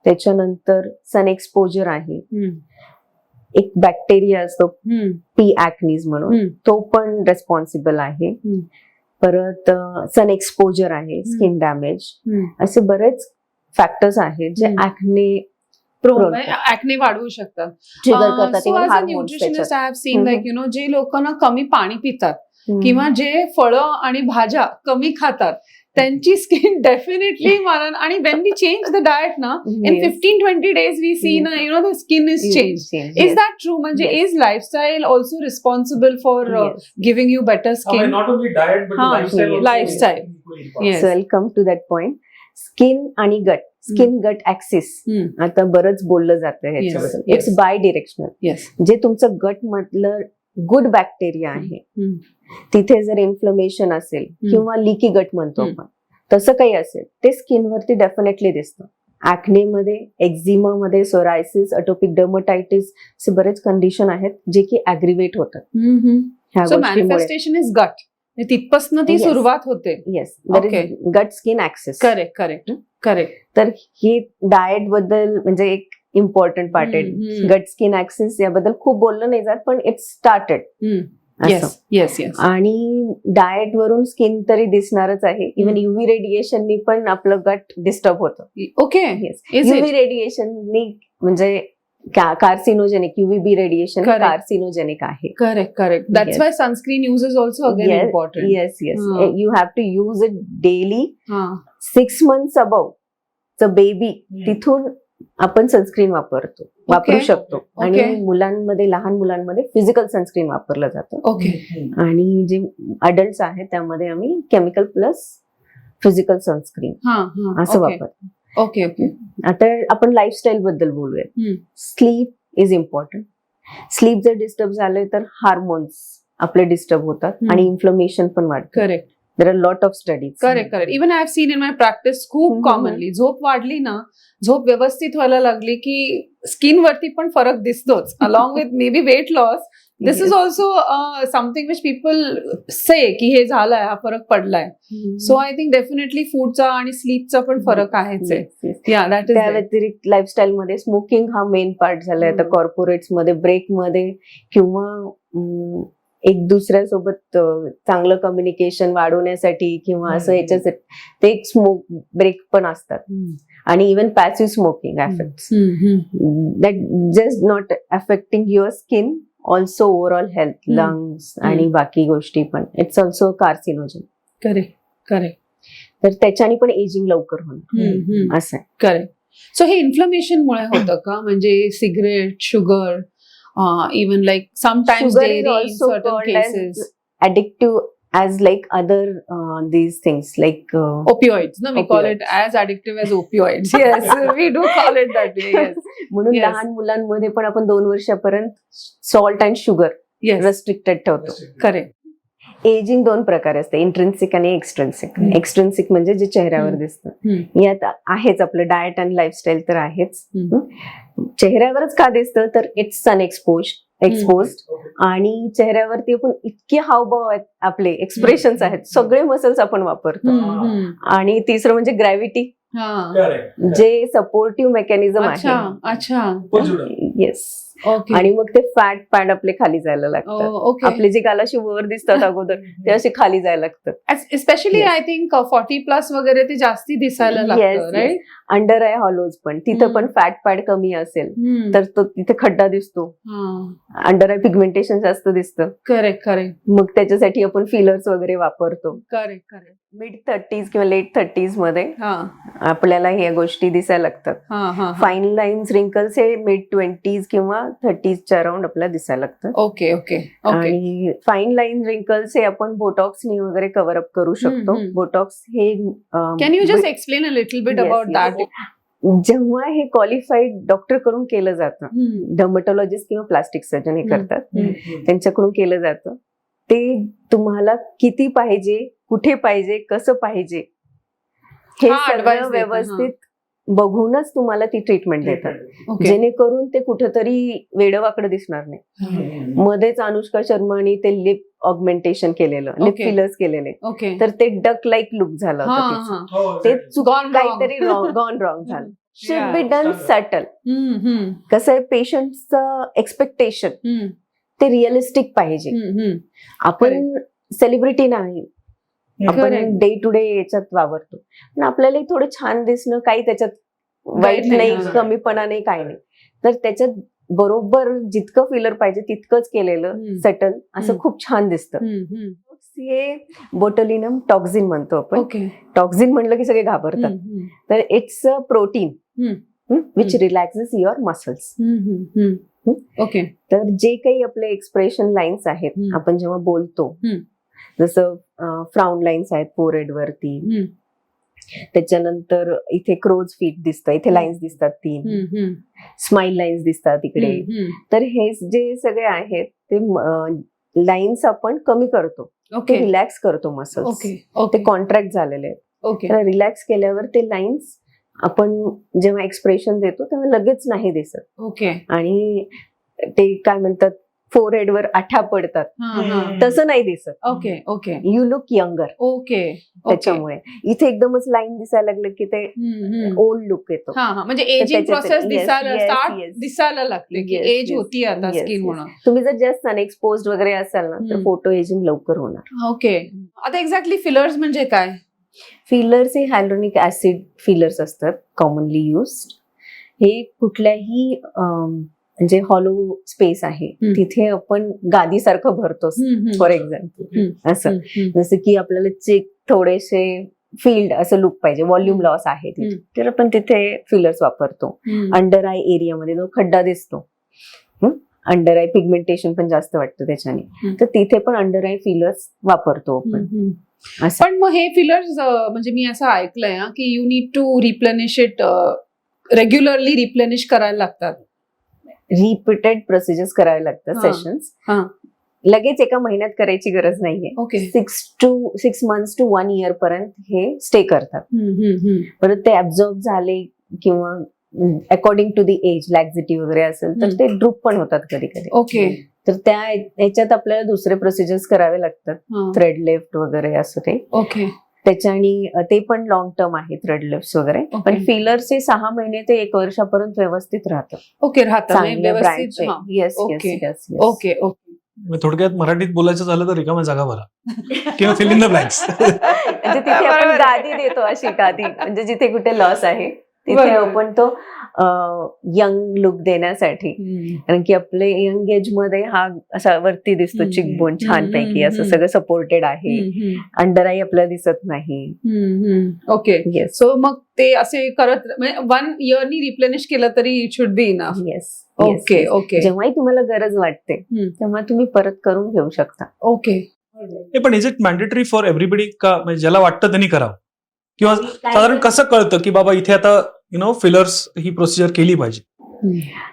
Speaker 1: त्याच्यानंतर सन एक्सपोजर आहे, एक बॅक्टेरिया असतो पी ऍक्नीज म्हणून, तो पण रेस्पॉन्सिबल आहे. परत सन एक्सपोजर आहे, स्किन डॅमेज, असे बरेच फॅक्टर्स आहेत जे
Speaker 2: ऍक्ने वाढवू शकतात,
Speaker 1: ट्रिगर करतात.
Speaker 2: So as a nutritionist, I have seen like जे लोक ना कमी पाणी पितात किंवा जे फळं आणि भाज्या कमी खातात त्यांची स्किन डेफिनेटली मारण. आणि when we change the diet ना, इन 15-20 days we see ना the skin is changed. Is that true? म्हणजे is lifestyle also responsible for giving you better skin?
Speaker 3: Not only diet but lifestyle.
Speaker 2: Lifestyle. Yes.
Speaker 1: So I'll come to that point. Skin आणि गट, skin गट axis आता बरंच बोललं जातं ह्याच्याबद्दल. It's bidirectional. जे तुमचं गट मधलं गुड बॅक्टेरिया आहे तिथे जर इन्फ्लमेशन असेल किंवा लिकी गट म्हणतो आपण, तसं काही असेल ते स्किनवरती डेफिनेटली दिसतं. ऍक्ने मध्ये, एक्झिमा मध्ये, सोरायसिस, अटोपिक डर्मटायटिस असे बरेच कंडिशन आहेत जे की ऍग्रिवेट होतात ह्या गोष्टीमुळे.
Speaker 2: मॅनिफेस्टेशन इज गट, तिथपासून ती सुरुवात होते.
Speaker 1: येस, गट स्किन ऍक्सेस.
Speaker 2: करेक्ट.
Speaker 1: तर ही डाएट बद्दल म्हणजे एक इम्पॉर्टंट पार्ट आहे. गट स्किन ऍक्सेस याबद्दल खूप बोललं नाही जात, पण इट्स स्टार्टेड. आणि डाएट वरून स्किन तरी दिसणारच आहे. इव्हन युव्ही रेडिएशननी पण आपलं गट डिस्टर्ब होतं.
Speaker 2: ओके.
Speaker 1: युव्ही रेडिएशननी म्हणजे कार्सिनोजेनिक, UVB रेडिएशन कार्सिनोजेनिक आहे.
Speaker 2: Correct. That's why sunscreen use is also again important.
Speaker 1: Yes. You have to use it daily. 6 months above च बेबी तिथून आपण सनस्क्रीन वापरू शकतो. आणि मुलांमध्ये, लहान मुलांमध्ये फिजिकल सनस्क्रीन वापरलं जातं. आणि जे अडल्ट आहेत त्यामध्ये आम्ही केमिकल प्लस फिजिकल सनस्क्रीन असं वापरतो.
Speaker 2: ओके.
Speaker 1: आता आपण लाईफस्टाईल बद्दल बोलूया. Sleep is important. स्लीप जर डिस्टर्ब झाले तर हार्मोन्स आपले डिस्टर्ब होतात आणि इन्फ्लमेशन पण वाढतं.
Speaker 2: Correct.
Speaker 1: There are lot of studies.
Speaker 2: Correct. Even I have seen in my practice खूप कॉमनली झोप वाढली ना, झोप व्यवस्थित व्हायला लागली की स्किन वरती पण फरक दिसतोच, along with may be weight loss. This is also something which people say की हे झालंय, हा फरक पडलाय. सो आय थिंक डेफिनेटली फूडचा आणि स्लीपचा पण फरक आहेच.
Speaker 1: त्या व्यतिरिक्त लाईफस्टाईल मध्ये स्मोकिंग हा मेन पार्ट झालाय. आता कॉर्पोरेट्स मध्ये, ब्रेक मध्ये किंवा एक दुसऱ्यासोबत चांगलं कम्युनिकेशन वाढवण्यासाठी किंवा असं याच्यासाठी ते एक स्मोक ब्रेक पण असतात. आणि even passive smoking effects that just not affecting your skin, also overall health, lungs आणि बाकी गोष्टी पण. It's also carcinogen.
Speaker 2: करेक्ट.
Speaker 1: तर त्याच्याने पण एजिंग लवकर होणार असं आहे.
Speaker 2: करेक्ट. सो हे इन्फ्लमेशन मुळे होतं का? म्हणजे cigarette, sugar, even like sometimes
Speaker 1: Sugar is
Speaker 2: dairy in
Speaker 1: also
Speaker 2: certain
Speaker 1: called
Speaker 2: cases.
Speaker 1: as addictive as like other these things like
Speaker 2: Opioids, no, we call it
Speaker 1: Opioids.
Speaker 2: as addictive as opioids. Yes, we do call it that way. Yes,
Speaker 1: म्हणून
Speaker 2: Yes.
Speaker 1: लहान मुलांमध्ये पण आपण 2 वर्षापर्यंत salt and sugar
Speaker 2: yes,
Speaker 1: restricted ठेवतो.
Speaker 2: correct.
Speaker 1: Ageing 2 प्रकारे असते, intrinsic आणि एक्सट्रिन्सिक. एक्सट्रिन्सिक म्हणजे जे चेहऱ्यावर दिसतं. यात आहेच आपलं डाएट आणि लाईफस्टाईल तर आहेच. चेहऱ्यावरच का दिसतं तर इट्स सन एक्सपोज आणि चेहऱ्यावरती आपण इतके हावभाव आहेत, आपले एक्सप्रेशन्स आहेत, सगळे मसल्स आपण वापरतो. आणि तिसरं म्हणजे ग्रॅव्हिटी, जे सपोर्टिव्ह मेकॅनिझम
Speaker 2: अच्छा
Speaker 1: आहे.
Speaker 2: अच्छा.
Speaker 1: येस.
Speaker 2: ओके.
Speaker 1: आणि मग ते फॅट पॅड आपले खाली जायला लागतात.
Speaker 2: ओके.
Speaker 1: आपले जे गालाशी वर दिसतात अगोदर ते असे खाली जायला लागतात.
Speaker 2: Specially
Speaker 1: Yes.
Speaker 2: आय थिंक 40+ वगैरे ते जास्ती दिसायला
Speaker 1: Yes,
Speaker 2: लागतं,
Speaker 1: yes.
Speaker 2: Right?
Speaker 1: Under eye hollows पण तिथं पण फॅट पॅड कमी असेल तर तो तिथे खड्डा दिसतो. अंडर आय पिगमेंटेशन जास्त दिसतं.
Speaker 2: करेक्ट करेक्ट
Speaker 1: मग त्याच्यासाठी आपण फिलर्स वगैरे वापरतो.
Speaker 2: Correct correct.
Speaker 1: मिड 30s किंवा लेट 30s मध्ये
Speaker 2: हा
Speaker 1: आपल्याला ह्या गोष्टी दिसायला लागतात.
Speaker 2: हा हा.
Speaker 1: फाईन लाईन्स रिंकल्स हे मिड 20s किंवा 30sच्या अराउंड आपल्याला दिसायला लागतात.
Speaker 2: Okay okay okay.
Speaker 1: आणि फाईन लाईन रिंकल्स हे आपण बोटॉक्सनी वगैरे कव्हर अप करू शकतो. बोटॉक्स हे
Speaker 2: can you just explain a little bit
Speaker 1: Yes,
Speaker 2: about
Speaker 1: yes.
Speaker 2: That?
Speaker 1: जेव्हा हे क्वालिफाईड डॉक्टर कडून केलं जातं, डर्मटॉलॉजिस्ट किंवा प्लास्टिक सर्जन हे करतात, त्यांच्याकडून केलं जातं. ते तुम्हाला किती पाहिजे, कुठे पाहिजे, कसं पाहिजे हे
Speaker 2: हा, advice
Speaker 1: सगळं
Speaker 2: देतात,
Speaker 1: व्यवस्थित बघूनच तुम्हाला ती ट्रीटमेंट देतात.
Speaker 2: ओके.
Speaker 1: जेणेकरून ते कुठेतरी वेडवाकडं दिसणार नाही. मध्येच अनुष्का शर्मानी ते लिप ऑगमेंटेशन केलेलं, लिप
Speaker 2: Okay.
Speaker 1: फिलर्स केलेले,
Speaker 2: ओके.
Speaker 1: तर ते डक लाईक लुक झालं
Speaker 2: हा
Speaker 1: होतं तिचं.
Speaker 2: हा.
Speaker 1: ते चूक
Speaker 2: Gone wrong.
Speaker 1: काहीतरी गॉन रॉंग झालं. Should
Speaker 2: Yeah.
Speaker 1: Be done subtle. कसं आहे, पेशंटचं एक्सपेक्टेशन ते रिअलिस्टिक पाहिजे. आपण सेलिब्रिटी नाही, आपण
Speaker 2: Correct.
Speaker 1: डे टू डे याच्यात वावरतो, पण आपल्यालाही थोडं छान दिसणं, काही त्याच्यात वाईट
Speaker 2: नाही,
Speaker 1: नाही,
Speaker 2: हा.
Speaker 1: कमीपणा नाही, काही नाही. तर त्याच्यात बरोबर जितकं फिलर पाहिजे तितकंच केलेलं सटल असं खूप छान दिसतं. हे बोटुलिनम टॉक्झिन म्हणतो आपण.
Speaker 2: ओके.
Speaker 1: टॉक्झिन म्हणलं की सगळे घाबरतात. तर it's a protein which relaxes your muscles.
Speaker 2: Okay.
Speaker 1: तर जे काही आपले एक्सप्रेशन लाईन्स आहेत, आपण जेव्हा बोलतो, जसं फ्राउन लाईन्स आहेत फोरहेड वरती, त्याच्यानंतर इथे क्रोज फीट दिसतं, इथे लाईन्स दिसतात 3, स्माइल लाईन्स दिसतात इकडे. तर हे जे सगळे आहेत ते लाईन्स आपण कमी करतो, ते
Speaker 2: ओके.
Speaker 1: रिलॅक्स करतो मसल्स.
Speaker 2: ओके.
Speaker 1: ते
Speaker 2: ओके.
Speaker 1: कॉन्ट्रॅक्ट झालेले आहेत.
Speaker 2: ओके.
Speaker 1: तर रिलॅक्स केल्यावर ते लाईन्स आपण जेव्हा एक्सप्रेशन देतो तेव्हा लगेच नाही दिसत.
Speaker 2: ओके.
Speaker 1: आणि ते काय म्हणतात, फोरहेड वर आठा पडतात, तसं नाही दिसत.
Speaker 2: Okay. Okay.
Speaker 1: You look younger.
Speaker 2: Okay.
Speaker 1: त्याच्यामुळे इथे एकदमच लाईन दिसायला लागलं की ते ओल्ड लुक येतो.
Speaker 2: हा हा. म्हणजे एजिंग
Speaker 1: त्याच्यात-
Speaker 2: प्रोसेस
Speaker 1: yes,
Speaker 2: दिसायला
Speaker 1: yes,
Speaker 2: स्टार्ट
Speaker 1: yes.
Speaker 2: दिसायला लागते की
Speaker 1: Yes,
Speaker 2: एज
Speaker 1: yes.
Speaker 2: होती आता
Speaker 1: Yes,
Speaker 2: स्किन
Speaker 1: yes.
Speaker 2: म्हणून.
Speaker 1: तुम्ही जर जास्त अनएक्सपोज्ड वगैरे असाल ना तर फोटो एजिंग लवकर होणार.
Speaker 2: ओके. आता एक्झॅक्टली फिलर्स म्हणजे काय?
Speaker 1: फिलर्स हे हायलोनिक ऍसिड फिलर्स असतात, कॉमनली युज्ड. हे कुठल्याही म्हणजे हॉलो स्पेस आहे तिथे आपण गादीसारखं भरतो. फॉर एक्झाम्पल असं, जसं की आपल्याला चेक थोडेसे फील्ड असं लुक पाहिजे, व्हॉल्यूम लॉस आहे तिथे, तर आपण तिथे फिलर्स वापरतो. अंडर आय एरियामध्ये जो खड्डा दिसतो, अंडर आय पिगमेंटेशन पण जास्त वाटतं त्याच्याने, तर तिथे पण अंडर आय फिलर्स वापरतो आपण. असं
Speaker 2: पण मग हे फिलर्स म्हणजे मी असं ऐकलंय की you need to replenish it, regularly replenish करायला लागतात.
Speaker 1: रिपीटेड प्रोसिजर्स करावे लागतात,
Speaker 2: हा.
Speaker 1: सेशन्स.
Speaker 2: हा.
Speaker 1: लगेच एका महिन्यात करायची गरज नाहीये.
Speaker 2: ओके.
Speaker 1: 6 months to 1 year पर्यंत हे स्टे करतात. परत ते ऍब्झॉर्ब झाले किंवा अकॉर्डिंग टू दी एज, लॅक्झिटी वगैरे असेल तर ते ड्रूप पण होतात कधी कधी.
Speaker 2: ओके.
Speaker 1: तर त्या याच्यात आपल्याला दुसरे प्रोसिजर्स करावे लागतात, थ्रेड लिफ्ट वगैरे असं ते.
Speaker 2: ओके.
Speaker 1: त्याच्यानी ते पण लॉंग टर्म आहे थ्रेड लिफ्ट वगैरे. पण फिलर्स हे 6 महिने ते 1 वर्षापर्यंत व्यवस्थित राहतं.
Speaker 2: ओके. राहतं
Speaker 1: चांगल्या
Speaker 2: व्यवस्थित.
Speaker 1: ब्रँडचे.
Speaker 2: हा.
Speaker 1: Yes
Speaker 2: okay.
Speaker 1: Yes yes.
Speaker 2: Okay. Okay.
Speaker 3: थोडक्यात मराठीत बोलायचं झालं तर रिकाम्या जागा भरा किंवा फिल इन द ब्लँक्स.
Speaker 1: म्हणजे तिथे आपण गादी देतो, अशी गादी, म्हणजे जिथे कुठे लॉस आहे तिथे
Speaker 2: बरोबर.
Speaker 1: आपण तो यंग लुक देण्यासाठी, कारण की आपले यंग एज मध्ये हा असा वरती दिसतो
Speaker 2: हम्म,
Speaker 1: चिकबोन
Speaker 2: हम्म,
Speaker 1: छानपैकी,
Speaker 2: हम्म,
Speaker 1: असं
Speaker 2: हम्म.
Speaker 1: सगळं सपोर्टेड आहे, अंडर आई आपल्याला दिसत नाही.
Speaker 2: ओके.
Speaker 1: येस
Speaker 2: सो मग ते असे करत म्हणजे 1 इयरनी रिप्लेनिश केलं तरी it should be enough.
Speaker 1: Yes.
Speaker 2: Okay okay
Speaker 1: जेव्हाही तुम्हाला गरज वाटते
Speaker 2: हम्म.
Speaker 1: तेव्हा तुम्ही परत करून घेऊ शकता.
Speaker 2: ओके.
Speaker 3: हे पण is it mandatory for everybody का, म्हणजे ज्याला वाटतं त्यांनी करावं, किंवा साधारण कसं कळतं की बाबा इथे आता फिलर्स ही प्रोसिजर केली पाहिजे?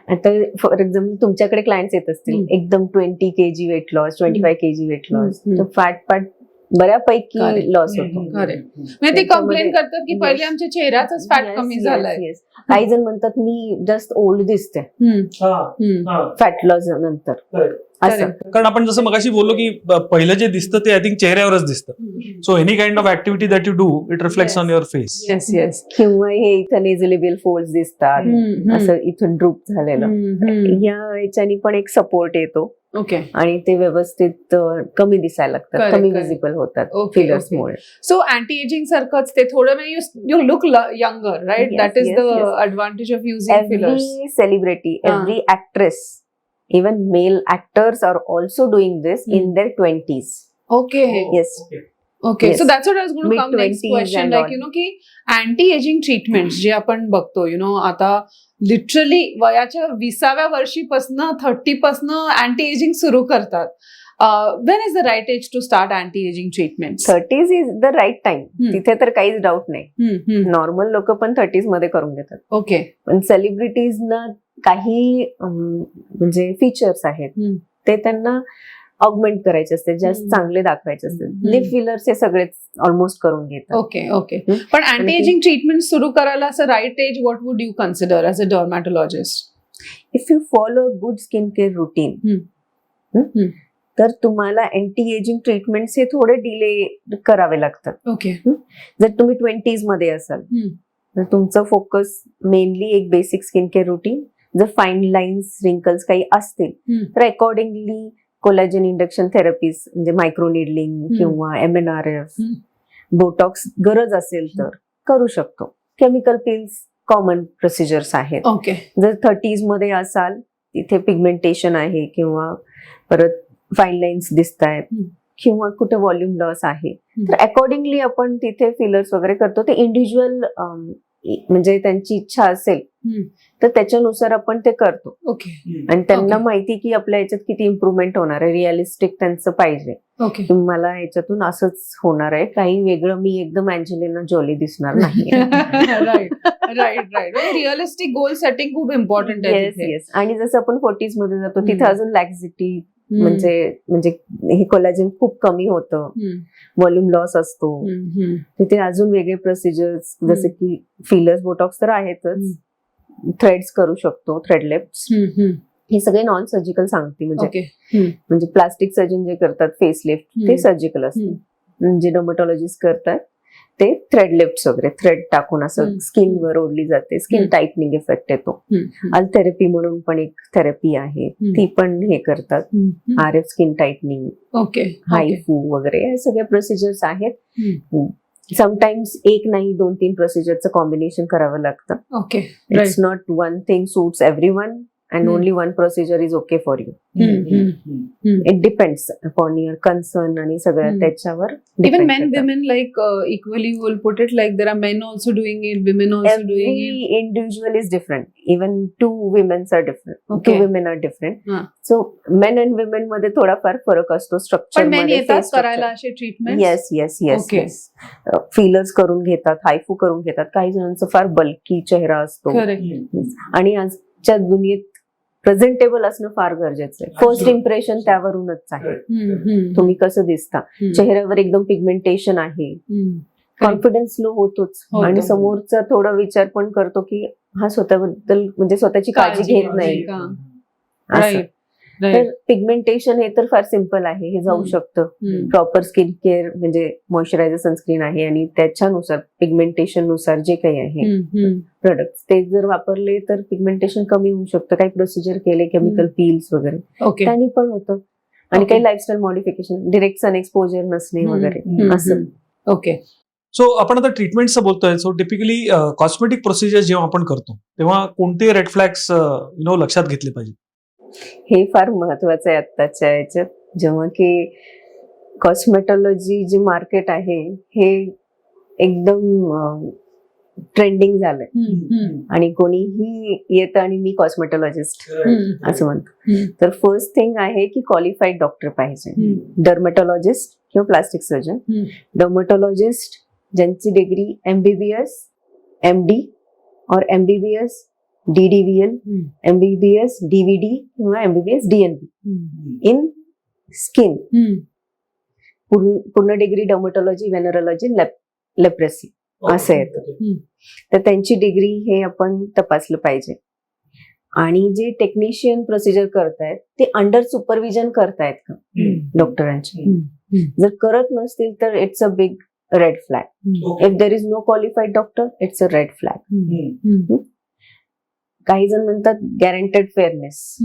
Speaker 1: आता फॉर एक्झाम्पल तुमच्याकडे क्लायंट्स येत असतील,
Speaker 2: हम्म.
Speaker 1: एकदम 20 kg weight loss, 25 kg weight loss,
Speaker 2: hmm.
Speaker 1: तर फॅट पार्ट बऱ्यापैकी
Speaker 2: Correct.
Speaker 1: लॉस होतो.
Speaker 2: Correct. म्हणजे ते कंप्लेन करतात की पहिले आमच्या चेहऱ्याचाच फॅट
Speaker 1: Yes,
Speaker 2: कमी
Speaker 1: yes,
Speaker 2: झालाय.
Speaker 1: yes. काही जण म्हणतात मी जस्ट ओल्ड दिसते फॅट लॉस नंतर, असं.
Speaker 3: कारण आपण जसं मगाशी बोललो की पहिलं जे दिसतं ते आय थिंक चेहऱ्यावरच दिसतं. So any kind of activity that you do it reflects on your face.
Speaker 2: Yes yes.
Speaker 1: किंवा हे इथं नेझिलेबियल फोल्ड दिसतात, असं इथून ड्रूप झालेलं, या याच्यानी पण एक सपोर्ट येतो
Speaker 2: ओके.
Speaker 1: आणि ते व्यवस्थित कमी दिसायला लागतात,
Speaker 2: Correct,
Speaker 1: कमी
Speaker 2: correct.
Speaker 1: विजिबल होतात
Speaker 2: Okay,
Speaker 1: फिलर्स
Speaker 2: okay.
Speaker 1: मुळे.
Speaker 2: सो अँटी एजिंग सारखंच ते थोडं you look younger right.
Speaker 1: Yes,
Speaker 2: that is
Speaker 1: yes,
Speaker 2: the
Speaker 1: yes.
Speaker 2: Advantage of using fillers.
Speaker 1: Every celebrity,
Speaker 2: Ah.
Speaker 1: every actress, even male actors are also doing this in their 20s.
Speaker 2: ओके.
Speaker 1: Yes.
Speaker 2: ओके.
Speaker 1: Yes.
Speaker 2: So that's what I was going to come next
Speaker 1: Mid-20s
Speaker 2: question,
Speaker 1: and
Speaker 2: like
Speaker 1: all.
Speaker 2: की anti aging treatment जे आपण बघतो आता literally वयाच्या 20व्या वर्षीपासून 30 पासून अँटी एजिंग सुरू करतात. When is the right age to start anti aging treatment?
Speaker 1: 30s is the right time.
Speaker 2: Hmm.
Speaker 1: तिथे तर काहीच डाऊट नाही. नॉर्मल लोक पण 30s मध्ये करून घेतात,
Speaker 2: ओके.
Speaker 1: पण सेलिब्रिटीजना काही म्हणजे फीचर्स आहेत
Speaker 2: Hmm.
Speaker 1: ते त्यांना ऑगमेंट करायचे असते, जास्त
Speaker 2: Hmm.
Speaker 1: चांगले दाखवायचे असते.
Speaker 2: Hmm.
Speaker 1: लिप फिलर्स हे सगळेच ऑलमोस्ट करून घेतात.
Speaker 2: Okay okay. पण अँटी एजिंग ट्रीटमेंट सुरू करायला असं right age what would you consider as a dermatologist?
Speaker 1: If you follow good skin care routine, तर तुम्हाला अँटी एजिंग ट्रीटमेंट्स हे थोडे डिले करावे लागतात.
Speaker 2: ओके.
Speaker 1: जर तुम्ही 20s मध्ये असाल तर तुमचं फोकस मेनली एक बेसिक स्किन केअर रुटीन, जर फाईन लाईन्स रिंकल्स काही असतील तर अकॉर्डिंगली कोलॅजन इंडक्शन थेरपीज म्हणजे मायक्रोनिडलिंग किंवा MNRF, बोटॉक्स गरज असेल तर करू शकतो. केमिकल पिल्स कॉमन प्रोसिजर्स आहेत.
Speaker 2: ओके.
Speaker 1: जर 30s मध्ये असाल, तिथे पिगमेंटेशन आहे किंवा परत फाईन लाईन्स दिसत आहेत किंवा कुठे व्हॉल्यूम लॉस आहे, तर अकॉर्डिंगली आपण तिथे फिलर्स वगैरे करतो. ते इंडिव्हिज्युअल म्हणजे त्यांची इच्छा असेल तर त्याच्यानुसार आपण ते करतो.
Speaker 2: ओके.
Speaker 1: आणि त्यांना
Speaker 2: Okay.
Speaker 1: माहिती की आपल्या याच्यात किती इम्प्रुव्हमेंट होणार आहे, रिअलिस्टिक त्यांचं पाहिजे
Speaker 2: ओके.
Speaker 1: की मला याच्यातून असंच होणार आहे, काही वेगळं मी एकदम अँजेलिना जोली दिसणार नाही.
Speaker 2: Right right right. Realistic goal setting खूप इम्पॉर्टंट आहे
Speaker 1: येस
Speaker 2: तिथे.
Speaker 1: येस. आणि जसं आपण 40s मध्ये जातो तिथे अजून लॅक्सिटी म्हणजे हे कोलॅजन खूप कमी होतं, व्हॉल्यूम लॉस असतो, तिथे अजून वेगळे प्रोसिजर्स जसे की फिलर्स, बोटॉक्स तर आहेतच, थ्रेड्स करू शकतो, थ्रेड लिफ्ट्स, हे सगळे नॉन सर्जिकल सांगते.
Speaker 2: ओके.
Speaker 1: म्हणजे प्लास्टिक सर्जन जे करतात फेस लिफ्ट ते सर्जिकल असतं, म्हणजे डर्मॅटॉलॉजिस्ट करतात ते थ्रेड लिफ्ट्स वगैरे, थ्रेड टाकून असं स्किन वर ओढली जाते, स्किन टाईटनिंग इफेक्ट येतो. अल्थेरपी म्हणून पण एक थेरपी आहे, ती पण हे करतात, RF स्किन टाईटनिंग,
Speaker 2: ओके.
Speaker 1: हायफू वगैरे हे सगळे प्रोसिजर्स आहेत. समटाइम्स एक नाही 2-3 प्रोसिजरचं कॉम्बिनेशन करावं लागतं.
Speaker 2: Okay.
Speaker 1: It's not one thing suits everyone and only one procedure is okay for you. It depends upon your concern आणि सगळं त्याच्यावर
Speaker 2: Even
Speaker 1: depend
Speaker 2: men,
Speaker 1: करतं.
Speaker 2: women, like equally you will put it like there are men also doing it, women also doing it.
Speaker 1: Every individual is different. Even two women are different.
Speaker 2: Okay.
Speaker 1: Two women are different.
Speaker 2: हा.
Speaker 1: So men and women मध्ये थोडाफार फरक असतो structure
Speaker 2: पण men
Speaker 1: मध्ये.
Speaker 2: येतात करायला असे treatment?
Speaker 1: Yes yes yes
Speaker 2: Okay.
Speaker 1: Yes. Fillers करून घेतात, हायफू करून घेतात. काही जणांचा फार बल्की चेहरा असतो आणि आजच्या दुनियेत प्रेझेंटेबल असणं फार गरजेचं आहे. फर्स्ट इम्प्रेशन त्यावरूनच आहे, तुम्ही कसं दिसता. चेहऱ्यावर एकदम पिगमेंटेशन आहे, कॉन्फिडन्स लो होतोच आणि समोरचा थोडा विचार पण करतो की हा स्वतःबद्दल म्हणजे स्वतःची काळजी घेत नाही. असं. तर पिगमेंटेशन हे तर फार सिम्पल आहे, हे जाऊ शकतं. प्रॉपर स्किन केअर म्हणजे मॉइश्चरायझर, सनस्क्रीन आहे आणि त्याच्यानुसार पिगमेंटेशन नुसार जे काही आहे प्रोडक्ट ते जर वापरले तर पिगमेंटेशन कमी होऊ शकतं. काही प्रोसिजर केले, केमिकल पील्स वगैरे, त्यांनी पण होतं. आणि काही lifestyle modification, direct sun exposure नसणे वगैरे असं.
Speaker 2: ओके.
Speaker 3: सो आपण आता ट्रीटमेंटचं बोलतोय. सो टिपिकली कॉस्मेटिक प्रोसिजर जेव्हा आपण करतो तेव्हा कोणते रेड फ्लॅग्स लक्षात घेतले पाहिजे?
Speaker 1: हे फार महत्वाचं आहे आत्ताच्या याच्यात, जेव्हा की कॉस्मेटॉलॉजी जे मार्केट आहे हे एकदम ट्रेंडिंग झालंय आणि कोणीही येतं आणि मी कॉस्मेटॉलॉजिस्ट असं म्हणतो. तर फर्स्ट थिंग आहे की क्वालिफाईड डॉक्टर पाहिजे, डर्मेटॉलॉजिस्ट किंवा प्लास्टिक सर्जन. डर्मेटॉलॉजिस्ट ज्यांची डिग्री MBBS, MD और MBBS DDVL, MBBS DVD किंवा MBBS DNB इन स्किन, पूर्ण डिग्री डर्मेटॉलॉजी, वेनरॉलॉजी, लेप्रेसी असं येतं. तर त्यांची डिग्री हे आपण तपासलं पाहिजे. आणि जे टेक्निशियन प्रोसिजर करतायत ते अंडर सुपरविजन करतायत का डॉक्टरांचे. जर करत नसतील तर it's a big red flag. If there is no qualified doctor it's a red flag. काही जण म्हणतात guaranteed fairness,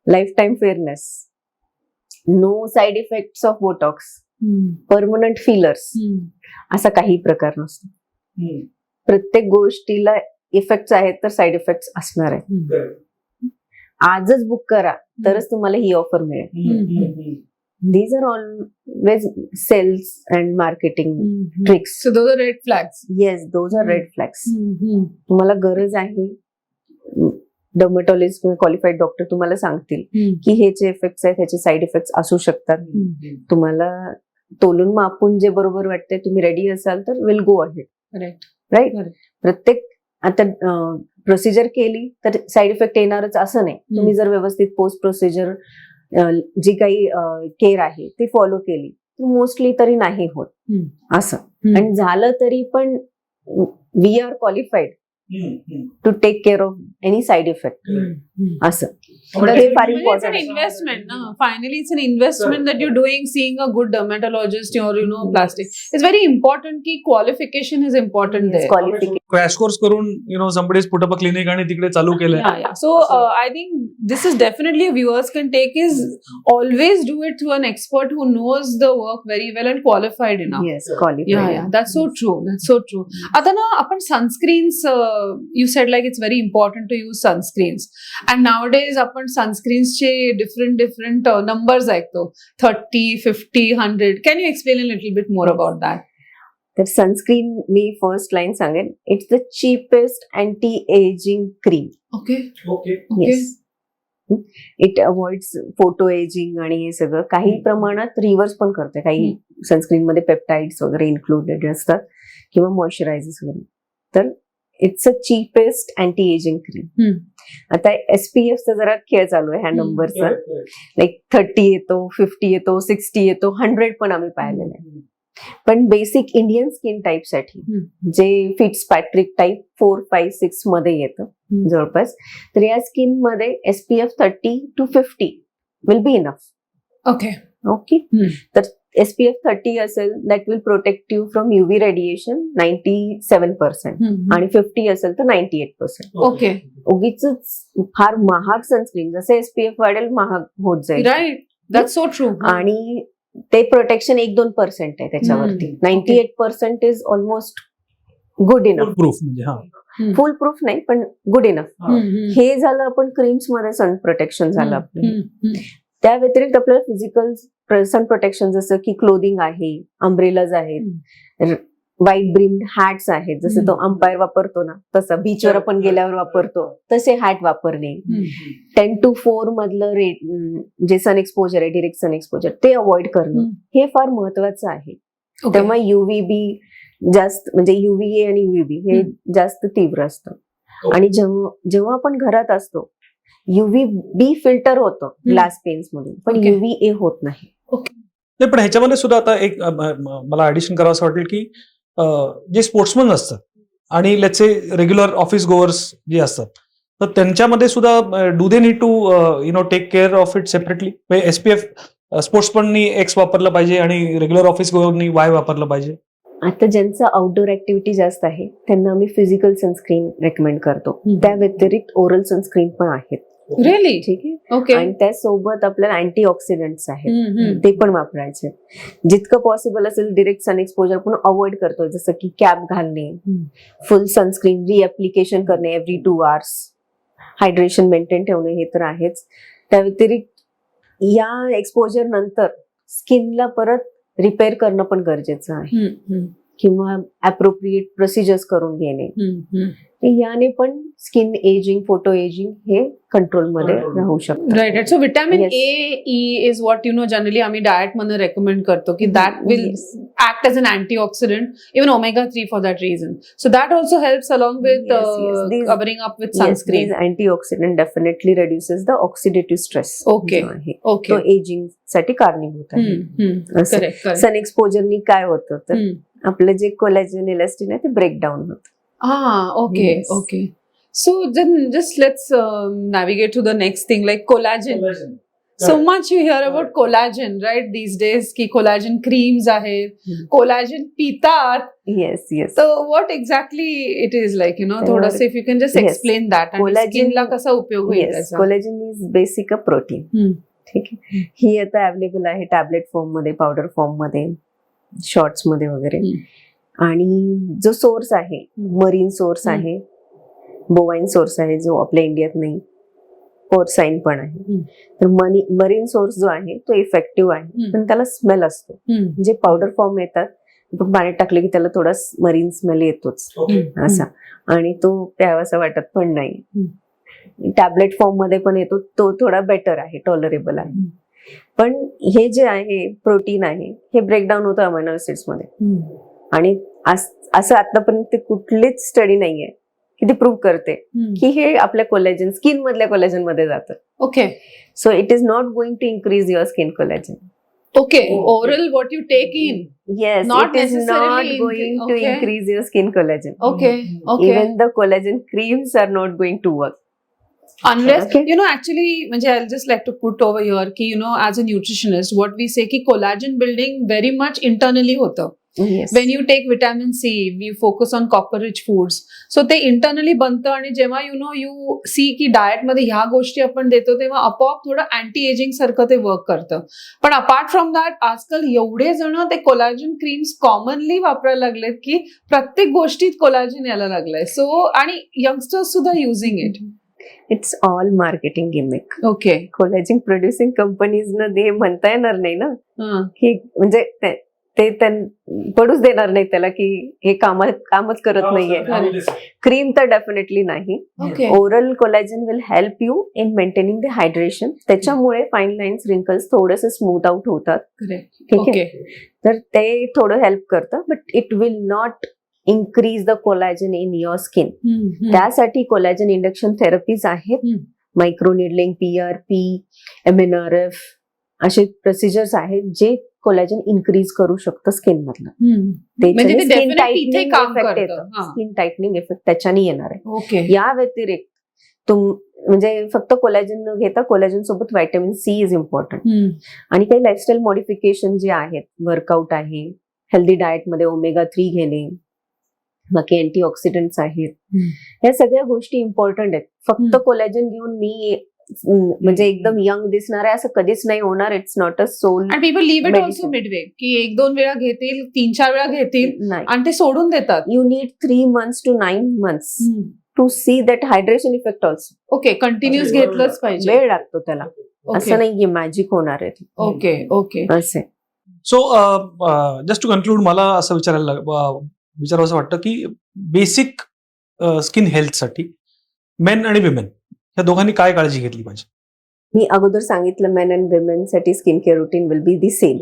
Speaker 1: lifetime fairness, no side effects of botox, permanent fillers, असा काही प्रकार नसतो. प्रत्येक गोष्टीला इफेक्ट्स आहेत तर साइड इफेक्ट्स असणार आहेत. आजच बुक करा तरच तुम्हाला ही ऑफर मिळेल. These are always sales and marketing tricks.
Speaker 2: So those are red flags.
Speaker 1: Yes, those are red flags. तुम्हाला गरज आहे, डर्मेटॉलॉजिस्ट किंवा क्वालिफाईड डॉक्टर तुम्हाला सांगतील की हे जे इफेक्ट्स आहेत ह्याचे साईड इफेक्ट्स असू शकतात. तुम्हाला तोलून मापून जे बरोबर वाटतंय तुम्ही रेडी असाल तर विल गो अहेड. राईट. प्रत्येक आता प्रोसिजर केली तर साईड इफेक्ट येणारच असं नाही. तुम्ही जर व्यवस्थित पोस्ट प्रोसिजर जी काही केअर आहे ती फॉलो केली मोस्टली तरी नाही होत असं. आणि झालं तरी पण we are qualified to take care of any side effect असं. हे फार इम्पॉर्टंट.
Speaker 2: इन्व्हेस्टमेंट ना, finally it's an investment that you doing, seeing a good dermatologist और प्लास्टिक. इट्स व्हेरी इम्पॉर्टंट की qualification is important there.
Speaker 1: Qualification
Speaker 3: crash course करून somebody's put up a clinic आणि तिकडे चालू केलंय.
Speaker 2: Yeah. So I think this is definitely a viewers can take is always do it through an expert who knows the work very well and qualified enough.
Speaker 1: Yes qualified.
Speaker 2: Yeah, that's so true. That's so true. आता ना आपण sunscreens, you said like it's very important to use sunscreens. And nowadays आपण sunscreens चे different numbers ऐकतो. 30, 50, 100. Can you explain a little bit more about that?
Speaker 1: तर sunscreen मी first line सांगेन, it's the cheapest anti ageing cream.
Speaker 2: Okay.
Speaker 1: Yes. It avoids photo ageing आणि हे सगळं काही प्रमाणात रिव्हर्स पण करते. काही सनस्क्रीन मध्ये पेप्टाइड्स वगैरे इन्क्लुडेड असतात किंवा मॉइश्चरायझर्स वगैरे. तर it's a cheapest anti ageing cream. आता SPF चा जरा खेळ चालू आहे ह्या नंबरचा. लाईक 30 येतो, 50 येतो, 60 येतो, 100 पण आम्ही पाहिलेलं आहे. पण बेसिक इंडियन स्किन टाईप साठी जे फिट्स पॅट्रिक टाईप 4, 5, 6 मध्ये येतं जवळपास, तर या स्किन मध्ये SPF 30 to 50 will be enough.
Speaker 2: Okay.
Speaker 1: Okay. तर SPF 30 असेल that will protect you from UV radiation 97% आणि 50 असेल तर 98%.
Speaker 2: Okay.
Speaker 1: उगीच फार महाग सनस्क्रीन जसे SPF वाढेल महाग होत जाईल.
Speaker 2: Right. That's so true.
Speaker 1: आणि ते प्रोटेक्शन 1-2% आहे त्याच्यावरती. 98% is almost good enough.
Speaker 3: Proof म्हणजे
Speaker 1: फुल प्रूफ नाही पण गुड इनफ. हे झालं आपण क्रीम्स मध्ये सन प्रोटेक्शन झालं आपलं. त्या व्यतिरिक्त आपल्याला फिजिकल सन प्रोटेक्शन जसं की क्लोदिंग आहे, अम्ब्रेलाज आहेत, व्हाईट ब्रिम्ड हॅट्स आहेत, जसं तो अंपायर वापरतो ना तसं बीचवर आपण गेल्यावर वापरतो तसे हॅट वापरणे. 10 to 4 मधलं जे सन एक्सपोजर आहे, डिरेक्ट सन एक्सपोजर, ते अवॉइड करणं हे फार महत्वाचं आहे. तेव्हा UVB जास्त म्हणजे UVA आणि UVB हे जास्त तीव्र असतं. आणि जेव्हा आपण घरात असतो UVB फिल्टर होतं ग्लास पेन्स मधून, पण UVA होत नाही.
Speaker 3: पण ह्याच्यामध्ये सुद्धा आता एक मला ऍडिशन करावं असं वाटेल की जे स्पोर्ट्समन असतात आणि let's say regular office goers जे असतात तर त्यांच्यामध्ये सुद्धा do they need to take care of it separately. SPF स्पोर्ट्समननी X वापरलं पाहिजे आणि रेग्युलर ऑफिस गोअरनी Y वापरलं पाहिजे.
Speaker 1: आता ज्यांचं आउटडोर ऍक्टिव्हिटी जास्त आहे त्यांना आम्ही फिजिकल सनस्क्रीन रेकमेंड करतो. त्या व्यतिरिक्त ओरल सनस्क्रीन पण आहेत.
Speaker 2: रिअली?
Speaker 1: ठीक आहे.
Speaker 2: ओके.
Speaker 1: आणि त्यासोबत आपल्याला अँटीऑक्सिडंट्स आहेत, ते पण वापरायचे. जितकं पॉसिबल असेल डिरेक्ट सन एक्सपोजर पण अवॉइड करतोय, जसं की कॅप घालणे, फुल सनस्क्रीन रिअप्लिकेशन करणे एव्हरी 2 hours, हायड्रेशन मेंटेन ठेवणे हे तर आहेच. त्या व्यतिरिक्त या एक्सपोजर नंतर स्किनला परत रिपेअर करणं पण गरजेचं आहे, किंवा अप्रोप्रिएट प्रोसिजर्स करून घेणे. याने पण स्किन एजिंग, फोटो एजिंग हे कंट्रोलमध्ये राहू शकतं.
Speaker 2: Right. So vitamin
Speaker 1: Yes.
Speaker 2: A, E is what generally आम्ही डाएट मध्ये रेकमेंड करतो की that will
Speaker 1: Yes.
Speaker 2: act as an antioxidant, even omega-3 for that reason. So that also helps along with
Speaker 1: Yes, yes. These-
Speaker 2: covering up with
Speaker 1: Yes,
Speaker 2: sunscreen.
Speaker 1: these antioxidant definitely reduces the oxidative stress.
Speaker 2: Okay.
Speaker 1: जो आहे
Speaker 2: Okay.
Speaker 1: तो ageing साठी कारणीभूत आहे. असं.
Speaker 2: Correct, correct.
Speaker 1: सन एक्सपोजरनी काय होतं तर आपलं जे कोलॅजन इलास्टिन आहे ते ब्रेकडाऊन होतं.
Speaker 2: Okay,
Speaker 1: Yes.
Speaker 2: okay. So then just let's navigate to the next thing, like collagen. So much you hear about collagen, right? These days की collagen creams आहेत, collagen पितात.
Speaker 1: Yes, yes.
Speaker 2: So what exactly it is like, थोडंसं if you can just
Speaker 1: Yes.
Speaker 2: explain that and
Speaker 1: Collagen-
Speaker 2: skin ला कसा उपयोग होईल
Speaker 1: Yes,
Speaker 2: त्याचा?
Speaker 1: collagen is basic a protein. ठीक आहे. ही आता अवेलेबल आहे टॅबलेट फॉर्म मध्ये, पावडर फॉर्म मध्ये, शॉर्ट्स मध्ये वगैरे. आणि जो सोर्स आहे मरीन सोर्स आहे, बोवाईन सोर्स आहे जो आपल्या इंडियात नाही, पोर्साईन पण आहे. तर मरीन सोर्स जो आहे तो इफेक्टिव्ह आहे, पण त्याला स्मेल असतो. जे पावडर फॉर्म येतात, आपण पाण्यात टाकले की त्याला थोडा मरीन स्मेल येतोच असा, आणि तो प्यावासा वाटत पण नाही. टॅबलेट फॉर्म मध्ये पण येतो, तो थोडा बेटर आहे, टॉलरेबल आहे. पण हे जे आहे प्रोटीन आहे हे ब्रेकडाऊन होतं अमायनो ऍसिड्स मध्ये. आणि असं आतापर्यंत कुठलीच स्टडी नाहीये की ती प्रूव्ह करते की हे आपल्या कोलॅजन, स्किन मधल्या कोलॅजन मध्ये जातं.
Speaker 2: Okay.
Speaker 1: So it is not going to increase your skin collagen.
Speaker 2: Okay. Oral, what you take in.
Speaker 1: Yes,
Speaker 2: Not
Speaker 1: it is not
Speaker 2: necessarily
Speaker 1: going to
Speaker 2: okay.
Speaker 1: increase your skin collagen.
Speaker 2: Okay. Okay.
Speaker 1: Even the collagen creams are not going to work.
Speaker 2: Unless,
Speaker 1: Okay.
Speaker 2: actually, I'll just like to put over here ki, as a nutritionist, what we say ki collagen building very much internally होतं.
Speaker 1: Yes.
Speaker 2: When you take vitamin C, we focus on copper rich foods. So ते internally बनतं, आणि जेव्हा you see की diet मध्ये ह्या गोष्टी आपण देतो तेव्हा आपोआप थोडं अँटी एजिंग सारखं ते वर्क करतं. पण अपार्ट फ्रॉम दॅट आजकाल एवढे जण ते कोलॅजन क्रीम्स कॉमनली वापरायला लागलेत की प्रत्येक गोष्टीत कोलॅजन यायला लागलंय. सो आणि यंगस्टर्स सुद्धा using it.
Speaker 1: It's all marketing gimmick.
Speaker 2: Okay.
Speaker 1: Collagen producing companies न ते म्हणता येणार नाही ना की म्हणजे ते पडूच देणार नाही त्याला की हे कामच करत नाहीये. क्रीम तर डेफिनेटली नाही.
Speaker 2: Okay.
Speaker 1: Oral collagen will help you in maintaining the hydration. त्याच्यामुळे फाईन लाईन्स, रिंकल्स थोडेसे स्मूथ आउट होतात. ठीक आहे. तर ते थोडं हेल्प करतं, but it will not increase the collagen in your skin. त्यासाठी कोलॅजन इंडक्शन थेरपीज आहेत, मायक्रोनिडलिंग, PRP, MNRF असे प्रोसिजर्स आहेत जे कोलॅजन इन्क्रीज करू शकतं स्किन मधलं. स्किन टाइटनिंग इफेक्ट त्याच्याने येणार आहे.
Speaker 2: ओके.
Speaker 1: या व्यतिरिक्त म्हणजे फक्त कोलॅजन न घेता कोलॅजन सोबत व्हायटॅमिन C इज इम्पॉर्टंट. आणि काही लाईफस्टाईल मॉडिफिकेशन जे आहेत, वर्कआउट आहे, हेल्दी डाएट मध्ये ओमेगा-3 घेणे, बाकी अँटीऑक्सिडंट्स आहेत, या सगळ्या गोष्टी इम्पॉर्टंट आहेत. फक्त कोलॅजन घेऊन मी म्हणजे एकदम यंग दिसणार आहे असं कधीच नाही होणार. It's not a sole.
Speaker 2: आणि people leave it also midway की 1-2 वेळा घेतील, 3-4 वेळा घेतील
Speaker 1: नाही.
Speaker 2: आणि ते सोडून देतात.
Speaker 1: You need 3 months to 9 months to see that hydration effect also.
Speaker 2: Okay. Continuous घेतलंच पाहिजे.
Speaker 1: वेळ लागतो त्याला, असं नाही की मॅजिक होणार आहे.
Speaker 2: ओके. ओके.
Speaker 1: असे.
Speaker 3: सो जस्ट टू कन्क्लूड, मला असं विचारावं वाटतं की बेसिक स्किन हेल्थसाठी मेन आणि विमेन या दोघांनी काय काळजी घेतली पाहिजे?
Speaker 1: मी अगोदर सांगितलं मेन अँड विमेन साठी skin care routine will be the same.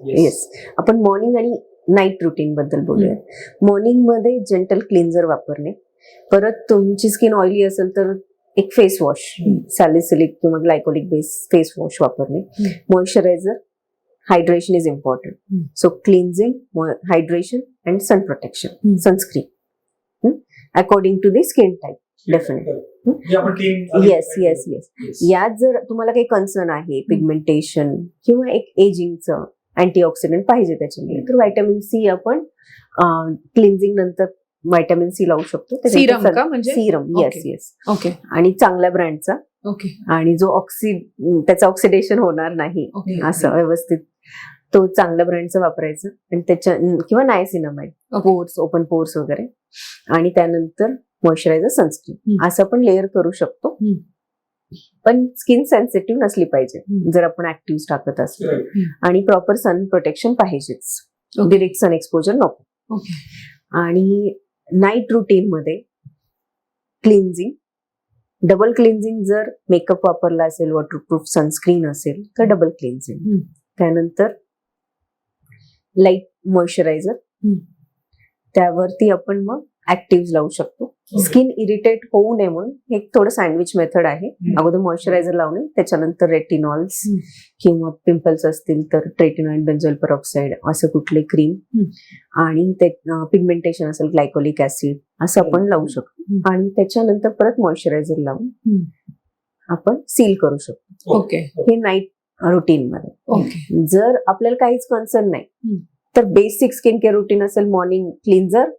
Speaker 1: Yes. आपण मॉर्निंग आणि नाईट रुटीन बद्दल बोलूया. मॉर्निंग मध्ये जेंटल क्लिन्झर वापरणे. परत तुमची स्किन ऑइली असेल तर एक फेस वॉश, सॅलिसिलिक किंवा ग्लायकोलिक बेस फेस वॉश वापरणे. Moisturiser, hydration is important. So cleansing, hydration and sun protection, sunscreen according to the skin type. Definitely. Yes yes yes. यात जर तुम्हाला काही कन्सर्न आहे, पिगमेंटेशन किंवा एक एजिंगचं अँटीऑक्सिडंट पाहिजे त्याच्यामध्ये, तर व्हायटॅमिन C आपण क्लिन्झिंग नंतर व्हायटॅमिन C लावू शकतो.
Speaker 2: सिरम का म्हणजे?
Speaker 1: सिरम. Yes yes.
Speaker 2: ओके.
Speaker 1: आणि चांगल्या ब्रँडचा
Speaker 2: ओके
Speaker 1: आणि जो त्याचं ऑक्सिडेशन होणार नाही
Speaker 2: ओके
Speaker 1: असं व्यवस्थित तो चांगल्या ब्रँडचं वापरायचं आणि त्याच्या किंवा नायसिनामाइड पोर्स ओपन पोर्स वगैरे आणि त्यानंतर मॉइश्चरायझर सनस्क्रीन असं आपण लेअर करू शकतो. पण स्किन सेन्सिटिव्ह नसली पाहिजे जर आपण ऍक्टिव्ह टाकत असलो आणि प्रॉपर सन प्रोटेक्शन पाहिजेच. डिरेक्ट सन एक्सपोजर नको.
Speaker 2: ओके
Speaker 1: आणि नाईट रुटीन मध्ये क्लिन्झिंग डबल क्लिन्झिंग जर मेकअप वापरला असेल वॉटरप्रूफ सनस्क्रीन असेल तर डबल क्लिन्झिंग. त्यानंतर लाईट मॉइश्चरायझर त्यावरती आपण मग ऍक्टिव्ह लावू शकतो. स्किन इरिटेट होऊ नये म्हणून हे थोडं सँडविच मेथड आहे. अगोदर मॉइश्चरायझर लावणे त्याच्यानंतर रेटिनॉल्स किंवा पिंपल्स असतील तर ट्रेटिनॉइड बेन्झोइल पेरॉक्साइड असं कुठले क्रीम आणि पिगमेंटेशन असेल ग्लायकोलिक ऍसिड असं आपण लावू शकतो आणि त्याच्यानंतर परत मॉइश्चरायझर लावून आपण सील करू शकतो.
Speaker 2: ओके
Speaker 1: हे नाईट रुटीन मध्ये.
Speaker 2: ओके
Speaker 1: जर आपल्याला काहीच कन्सर्न नाही तर बेसिक स्किन केअर रुटीन असेल मॉर्निंग क्लिन्झर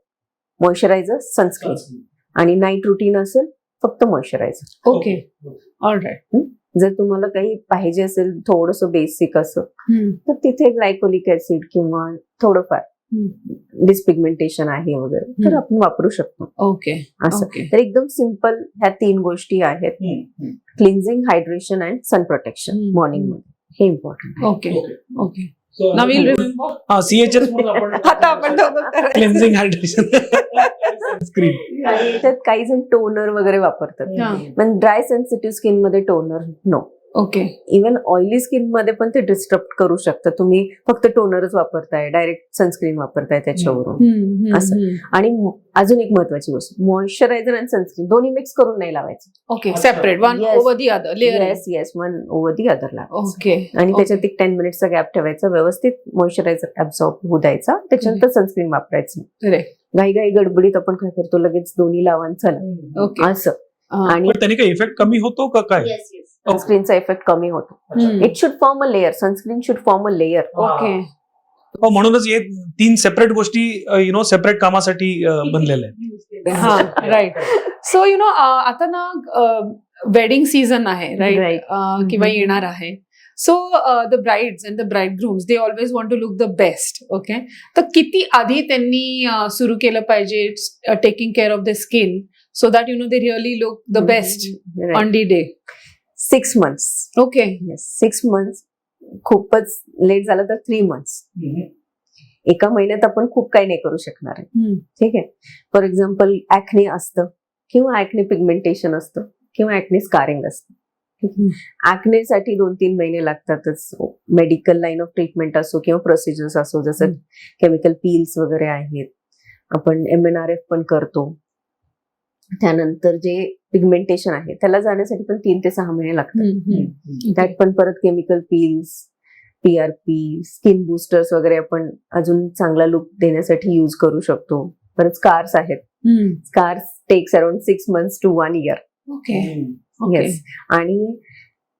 Speaker 1: मॉइश्चरायझर सनस्क्रीन आणि नाईट रुटीन असेल फक्त मॉइश्चरायझर.
Speaker 2: Okay all right.
Speaker 1: जर तुम्हाला काही पाहिजे असेल थोडस बेसिक असं तर तिथे ग्लायकोलिक ऍसिड किंवा थोडंफार डिस्पिगमेंटेशन आहे वगैरे तर आपण वापरू शकतो.
Speaker 2: ओके
Speaker 1: असं
Speaker 2: ओके
Speaker 1: तर एकदम सिम्पल ह्या 3 गोष्टी आहेत. Cleansing hydration and sun protection morning मध्ये हे important.
Speaker 2: Okay okay Now we'll remember.
Speaker 3: CHS
Speaker 2: आता आपण दोघं करायचं.
Speaker 3: Cleansing hydration screen.
Speaker 1: आणि त्यात काही जण टोनर वगैरे वापरतात
Speaker 2: हा.
Speaker 1: पण ड्राय सेन्सिटिव्ह स्किन मध्ये toner no.
Speaker 2: Okay
Speaker 1: even oily skin मध्ये पण ते डिस्टर्ब करू शकतं. तुम्ही फक्त टोनरच वापरताय डायरेक्ट सनस्क्रीन वापरताय त्याच्यावरून असं. आणि अजून एक महत्वाची गोष्ट मॉइश्चरायझर आणि सनस्क्रीन दोन्ही मिक्स करून नाही लावायचं.
Speaker 2: Okay separate one
Speaker 1: Yes.
Speaker 2: Over the other layer.
Speaker 1: Yes one over the other लावायचं
Speaker 2: ओके
Speaker 1: आणि त्याच्यात एक 10 मिनिट्सचा गॅप ठेवायचा व्यवस्थित मॉइश्चरायझर ऍब्सॉर्ब होऊ द्यायचा त्याच्यानंतर सनस्क्रीन वापरायचं.
Speaker 2: करेक्ट.
Speaker 1: घाई गडबडीत आपण काय करतो लगेच दोन्ही लावा चला
Speaker 2: ओके
Speaker 1: असं. आणि
Speaker 3: पण त्याने काही इफेक्ट कमी होतो का काय?
Speaker 1: सनस्क्रीनचा इफेक्ट कमी होतो. It should form a layer. Sunscreen should form a layer.
Speaker 2: Okay
Speaker 3: म्हणूनच हे 3 सेपरेट गोष्टी सेपरेट कामासाठी बनलेल्या आहेत.
Speaker 2: हा राईट. सो आता ना वेडिंग सीझन आहे
Speaker 1: Right.
Speaker 2: राईट किंवा येणार आहे. So the brides and the bride grooms they always want to look the best. Okay तर किती आधी त्यांनी सुरू केलं पाहिजे taking care of the skin so that they really look the best on the day?
Speaker 1: 6 months.
Speaker 2: Okay
Speaker 1: yes 6 months. खूपच late झालं तर 3 months. एका महिन्यात आपण खूप काही नाही करू शकणार आहे. ठीक आहे. फॉर एक्झाम्पल ऍक्ने असतं किंवा ऍक्ने पिगमेंटेशन असतं किंवा ऍक्ने स्कारिंग असतं. ऍक्नेसाठी 2-3 महिने लागतातच. मेडिकल लाईन ऑफ ट्रीटमेंट असो किंवा प्रोसिजर्स असो जसं केमिकल पील्स वगैरे आहेत. आपण MNRF पण करतो. त्यानंतर जे पिगमेंटेशन आहे त्याला जाण्यासाठी पण 3 ते 6 महिने लागतात. त्यात पण परत chemical peels PRP skin busters वगैरे आपण अजून चांगला लुक देण्यासाठी युज करू शकतो. परत स्कार्स आहेत. Scars takes around 6 months to 1 year.
Speaker 2: Okay
Speaker 1: yes. आणि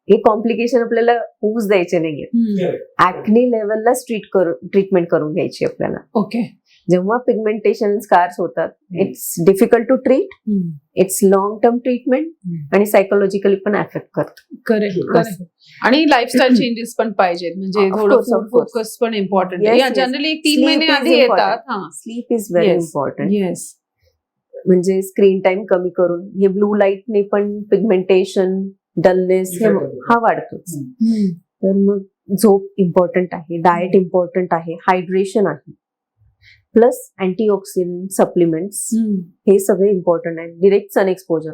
Speaker 1: हे कॉम्प्लिकेशन आपल्याला होऊच द्यायचे नाहीये. ऍक्ने लेवलला ट्रीटमेंट करून घ्यायची आपल्याला.
Speaker 2: ओके
Speaker 1: जेव्हा पिगमेंटेशन स्कार्स होतात it's difficult to treat. It's long term treatment आणि सायकोलॉजिकली पण अफेक्ट करतो.
Speaker 2: करेक्ट. आणि लाईफस्टाईल चेंजेस पण पाहिजेत म्हणजे
Speaker 1: Of
Speaker 2: थोडं
Speaker 1: course,
Speaker 2: food
Speaker 1: of course.
Speaker 2: Focus पण इम्पॉर्टंट
Speaker 1: Yes,
Speaker 2: आहे.
Speaker 1: yes.
Speaker 2: जनरली 3
Speaker 1: Sleep
Speaker 2: महिने
Speaker 1: is
Speaker 2: आधी येतात. हा
Speaker 1: sleep is very
Speaker 2: Yes.
Speaker 1: Important.
Speaker 2: Yes
Speaker 1: म्हणजे स्क्रीन टाइम कमी करून हे ब्लू लाईटने पण पिगमेंटेशन डलनेस हा वाढतोच. तर मग झोप इम्पॉर्टंट आहे. डाएट इम्पॉर्टंट आहे. हायड्रेशन आहे. प्लस अँटीऑक्सिडंट सप्लिमेंट्स हे सगळे इम्पॉर्टंट आहे. Direct sun exposure.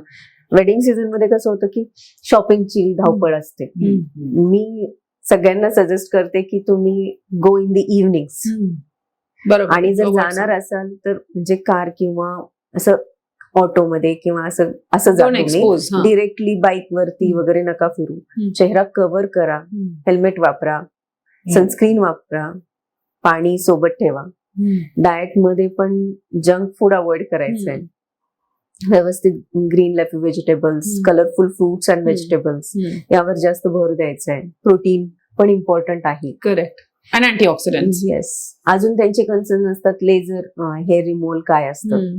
Speaker 1: Wedding season मध्ये कसं होतं की शॉपिंगची धावपळ असते. मी सगळ्यांना सजेस्ट करते की तुम्ही गो इन द इव्हनिंग्स.
Speaker 2: बरोबर.
Speaker 1: आणि जर जाणार असाल तर म्हणजे कार किंवा असं ऑटोमध्ये किंवा असं जा तुम्ही. डिरेक्टली बाईक वरती वगैरे नका फिरू. चेहरा कव्हर करा. हेल्मेट वापरा. सनस्क्रीन वापरा. पाणी सोबत ठेवा. डाएट मध्ये पण जंक फूड अवॉइड करायचं आहे. व्यवस्थित green leafy vegetables colourful fruits and vegetables यावर जास्त भर द्यायचा आहे. प्रोटीन पण इम्पॉर्टंट आहे.
Speaker 2: करेक्ट. आणि अँटीऑक्सिडंट्स.
Speaker 1: येस. अजून त्यांचे कन्सर्न असतात लेझर हेअर रिमूव्हल काय असतं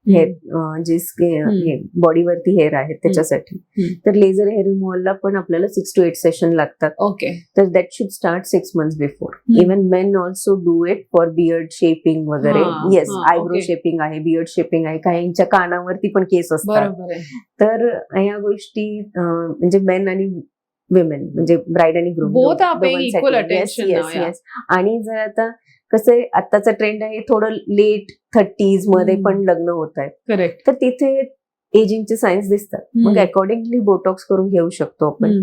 Speaker 1: हेअर जे बॉडीवरती हेअर आहेत त्याच्यासाठी.
Speaker 2: हम्म.
Speaker 1: तर लेझर हेअर रिमूव्हलला पण आपल्याला 6 to 8 सेशन लागतात.
Speaker 2: ओके.
Speaker 1: तर that should start 6 months before.
Speaker 2: Hmm.
Speaker 1: Even men also do it for beard shaping वगैरे.
Speaker 2: हा,
Speaker 1: येस,
Speaker 2: हा,
Speaker 1: आयब्रो
Speaker 2: okay.
Speaker 1: शेपिंग आहे, बियर्ड शेपिंग आहे, काहींच्या कानावरती पण केस असतात.
Speaker 2: बरोबर आहे.
Speaker 1: तर ह्या गोष्टी म्हणजे मेन आणि विमेन म्हणजे ब्राईड आणि groom
Speaker 2: Both are paying equal attention now, yeah.
Speaker 1: आणि जर आता कसं आहे, आत्ताचा ट्रेंड आहे थोडं लेट 30s मध्ये
Speaker 2: हम्म.
Speaker 1: पण लग्न होत आहेत.
Speaker 2: करेक्ट.
Speaker 1: तर तिथे एजिंगचे सायन्स दिसतात. मग
Speaker 2: हम्म.
Speaker 1: अकॉर्डिंगली बोटॉक्स करून घेऊ शकतो आपण.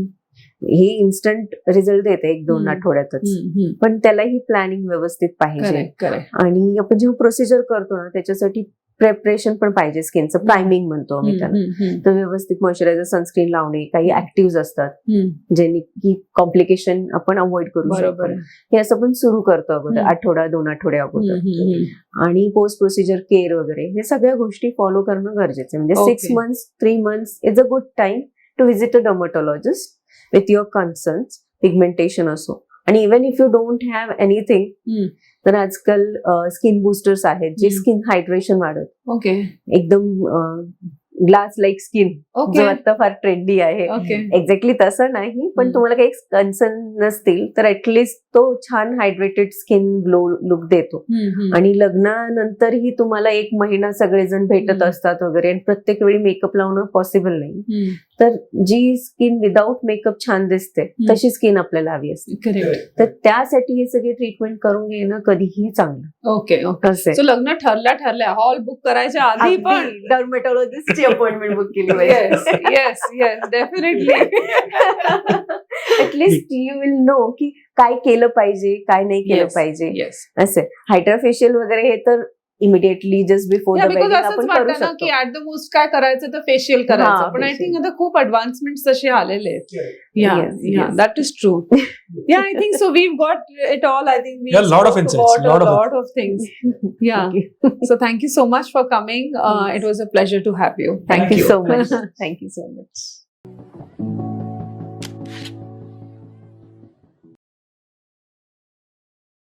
Speaker 1: ही इन्स्टंट रिझल्ट देते 1-2
Speaker 2: हम्म.
Speaker 1: आठवड्यातच. पण त्यालाही प्लॅनिंग व्यवस्थित पाहिजे.
Speaker 2: Correct correct.
Speaker 1: आणि आपण जेव्हा प्रोसिजर करतो ना त्याच्यासाठी प्रेपरेशन पण पाहिजे. स्किनचं प्रायमिंग म्हणतो आम्ही त्याला. तर व्यवस्थित मॉइश्चरायझर, सनस्क्रीन लावणे, काही ऍक्टिव्ह असतात ज्यांनी की कॉम्प्लिकेशन आपण अवॉइड करू
Speaker 2: बरोबर
Speaker 1: शकतो. हे असं पण सुरू करतो अगोदर, आठवडा 2 आठवडे अगोदर. आणि पोस्ट प्रोसिजर केअर वगैरे हे सगळ्या गोष्टी फॉलो करणं गरजेचं आहे. म्हणजे
Speaker 2: Okay.
Speaker 1: 6 months, 3 months is a good time to visit a dermatologist with your concerns, pigmentation असो. आणि even if you don't have anything तर आजकाल स्किन बुस्टर्स आहेत जे स्किन हायड्रेशन वाढवत.
Speaker 2: ओके.
Speaker 1: एकदम ग्लास लाईक स्किन जो
Speaker 2: ओके.
Speaker 1: आता फार ट्रेंडी आहे.
Speaker 2: ओके.
Speaker 1: एक्झॅक्टली तसं नाही, पण
Speaker 2: हम्म.
Speaker 1: तुम्हाला काही कन्सर्न नसतील तर ऍटलिस्ट तो छान हायड्रेटेड स्किन ग्लो लुक देतो. आणि लग्नानंतरही तुम्हाला 1 महिना सगळेजण भेटत
Speaker 2: हम्म.
Speaker 1: असतात वगैरे, आणि प्रत्येक वेळी मेकअप लावणं पॉसिबल नाही. तर जी स्किन विदाऊट मेकअप छान दिसते तशी स्किन आपल्याला हवी असते.
Speaker 2: करेक्ट.
Speaker 1: तर त्यासाठी हे सगळे ट्रीटमेंट करून घेणं कधीही चांगलं.
Speaker 2: ओके. ओके.
Speaker 1: कसं
Speaker 2: सो लग्न ठरल्या हॉल बुक करायच्या आधी पण
Speaker 1: डर्मेटॉलॉजिस्टची अपॉइंटमेंट बुक केली
Speaker 2: yes yes yes definitely.
Speaker 1: At least you will know की काय केलं पाहिजे, काय नाही केलं पाहिजे.
Speaker 2: येस.
Speaker 1: असं हायड्राफेशियल वगैरे हे तर immediately just before the
Speaker 2: because
Speaker 1: wedding
Speaker 2: असंच
Speaker 1: आपण करू
Speaker 2: वाटतं ना
Speaker 1: शकतो.
Speaker 2: की ऍट द मोस्ट काय करायचं तर फेशियल
Speaker 1: हा,
Speaker 2: करायचं. पण आय
Speaker 1: facial.
Speaker 2: थिंक आता खूप ऍडव्हान्समेंट तसे आलेले आहेत. या
Speaker 1: Yes,
Speaker 2: yeah
Speaker 1: yes.
Speaker 2: That is true. Yeah I think so we got it all. I think we
Speaker 3: Yeah, lot of insights, lot of
Speaker 2: lot of things. Yeah so thank you so much for coming. It was a pleasure to have you.
Speaker 1: Thank you so much. Thank you so much.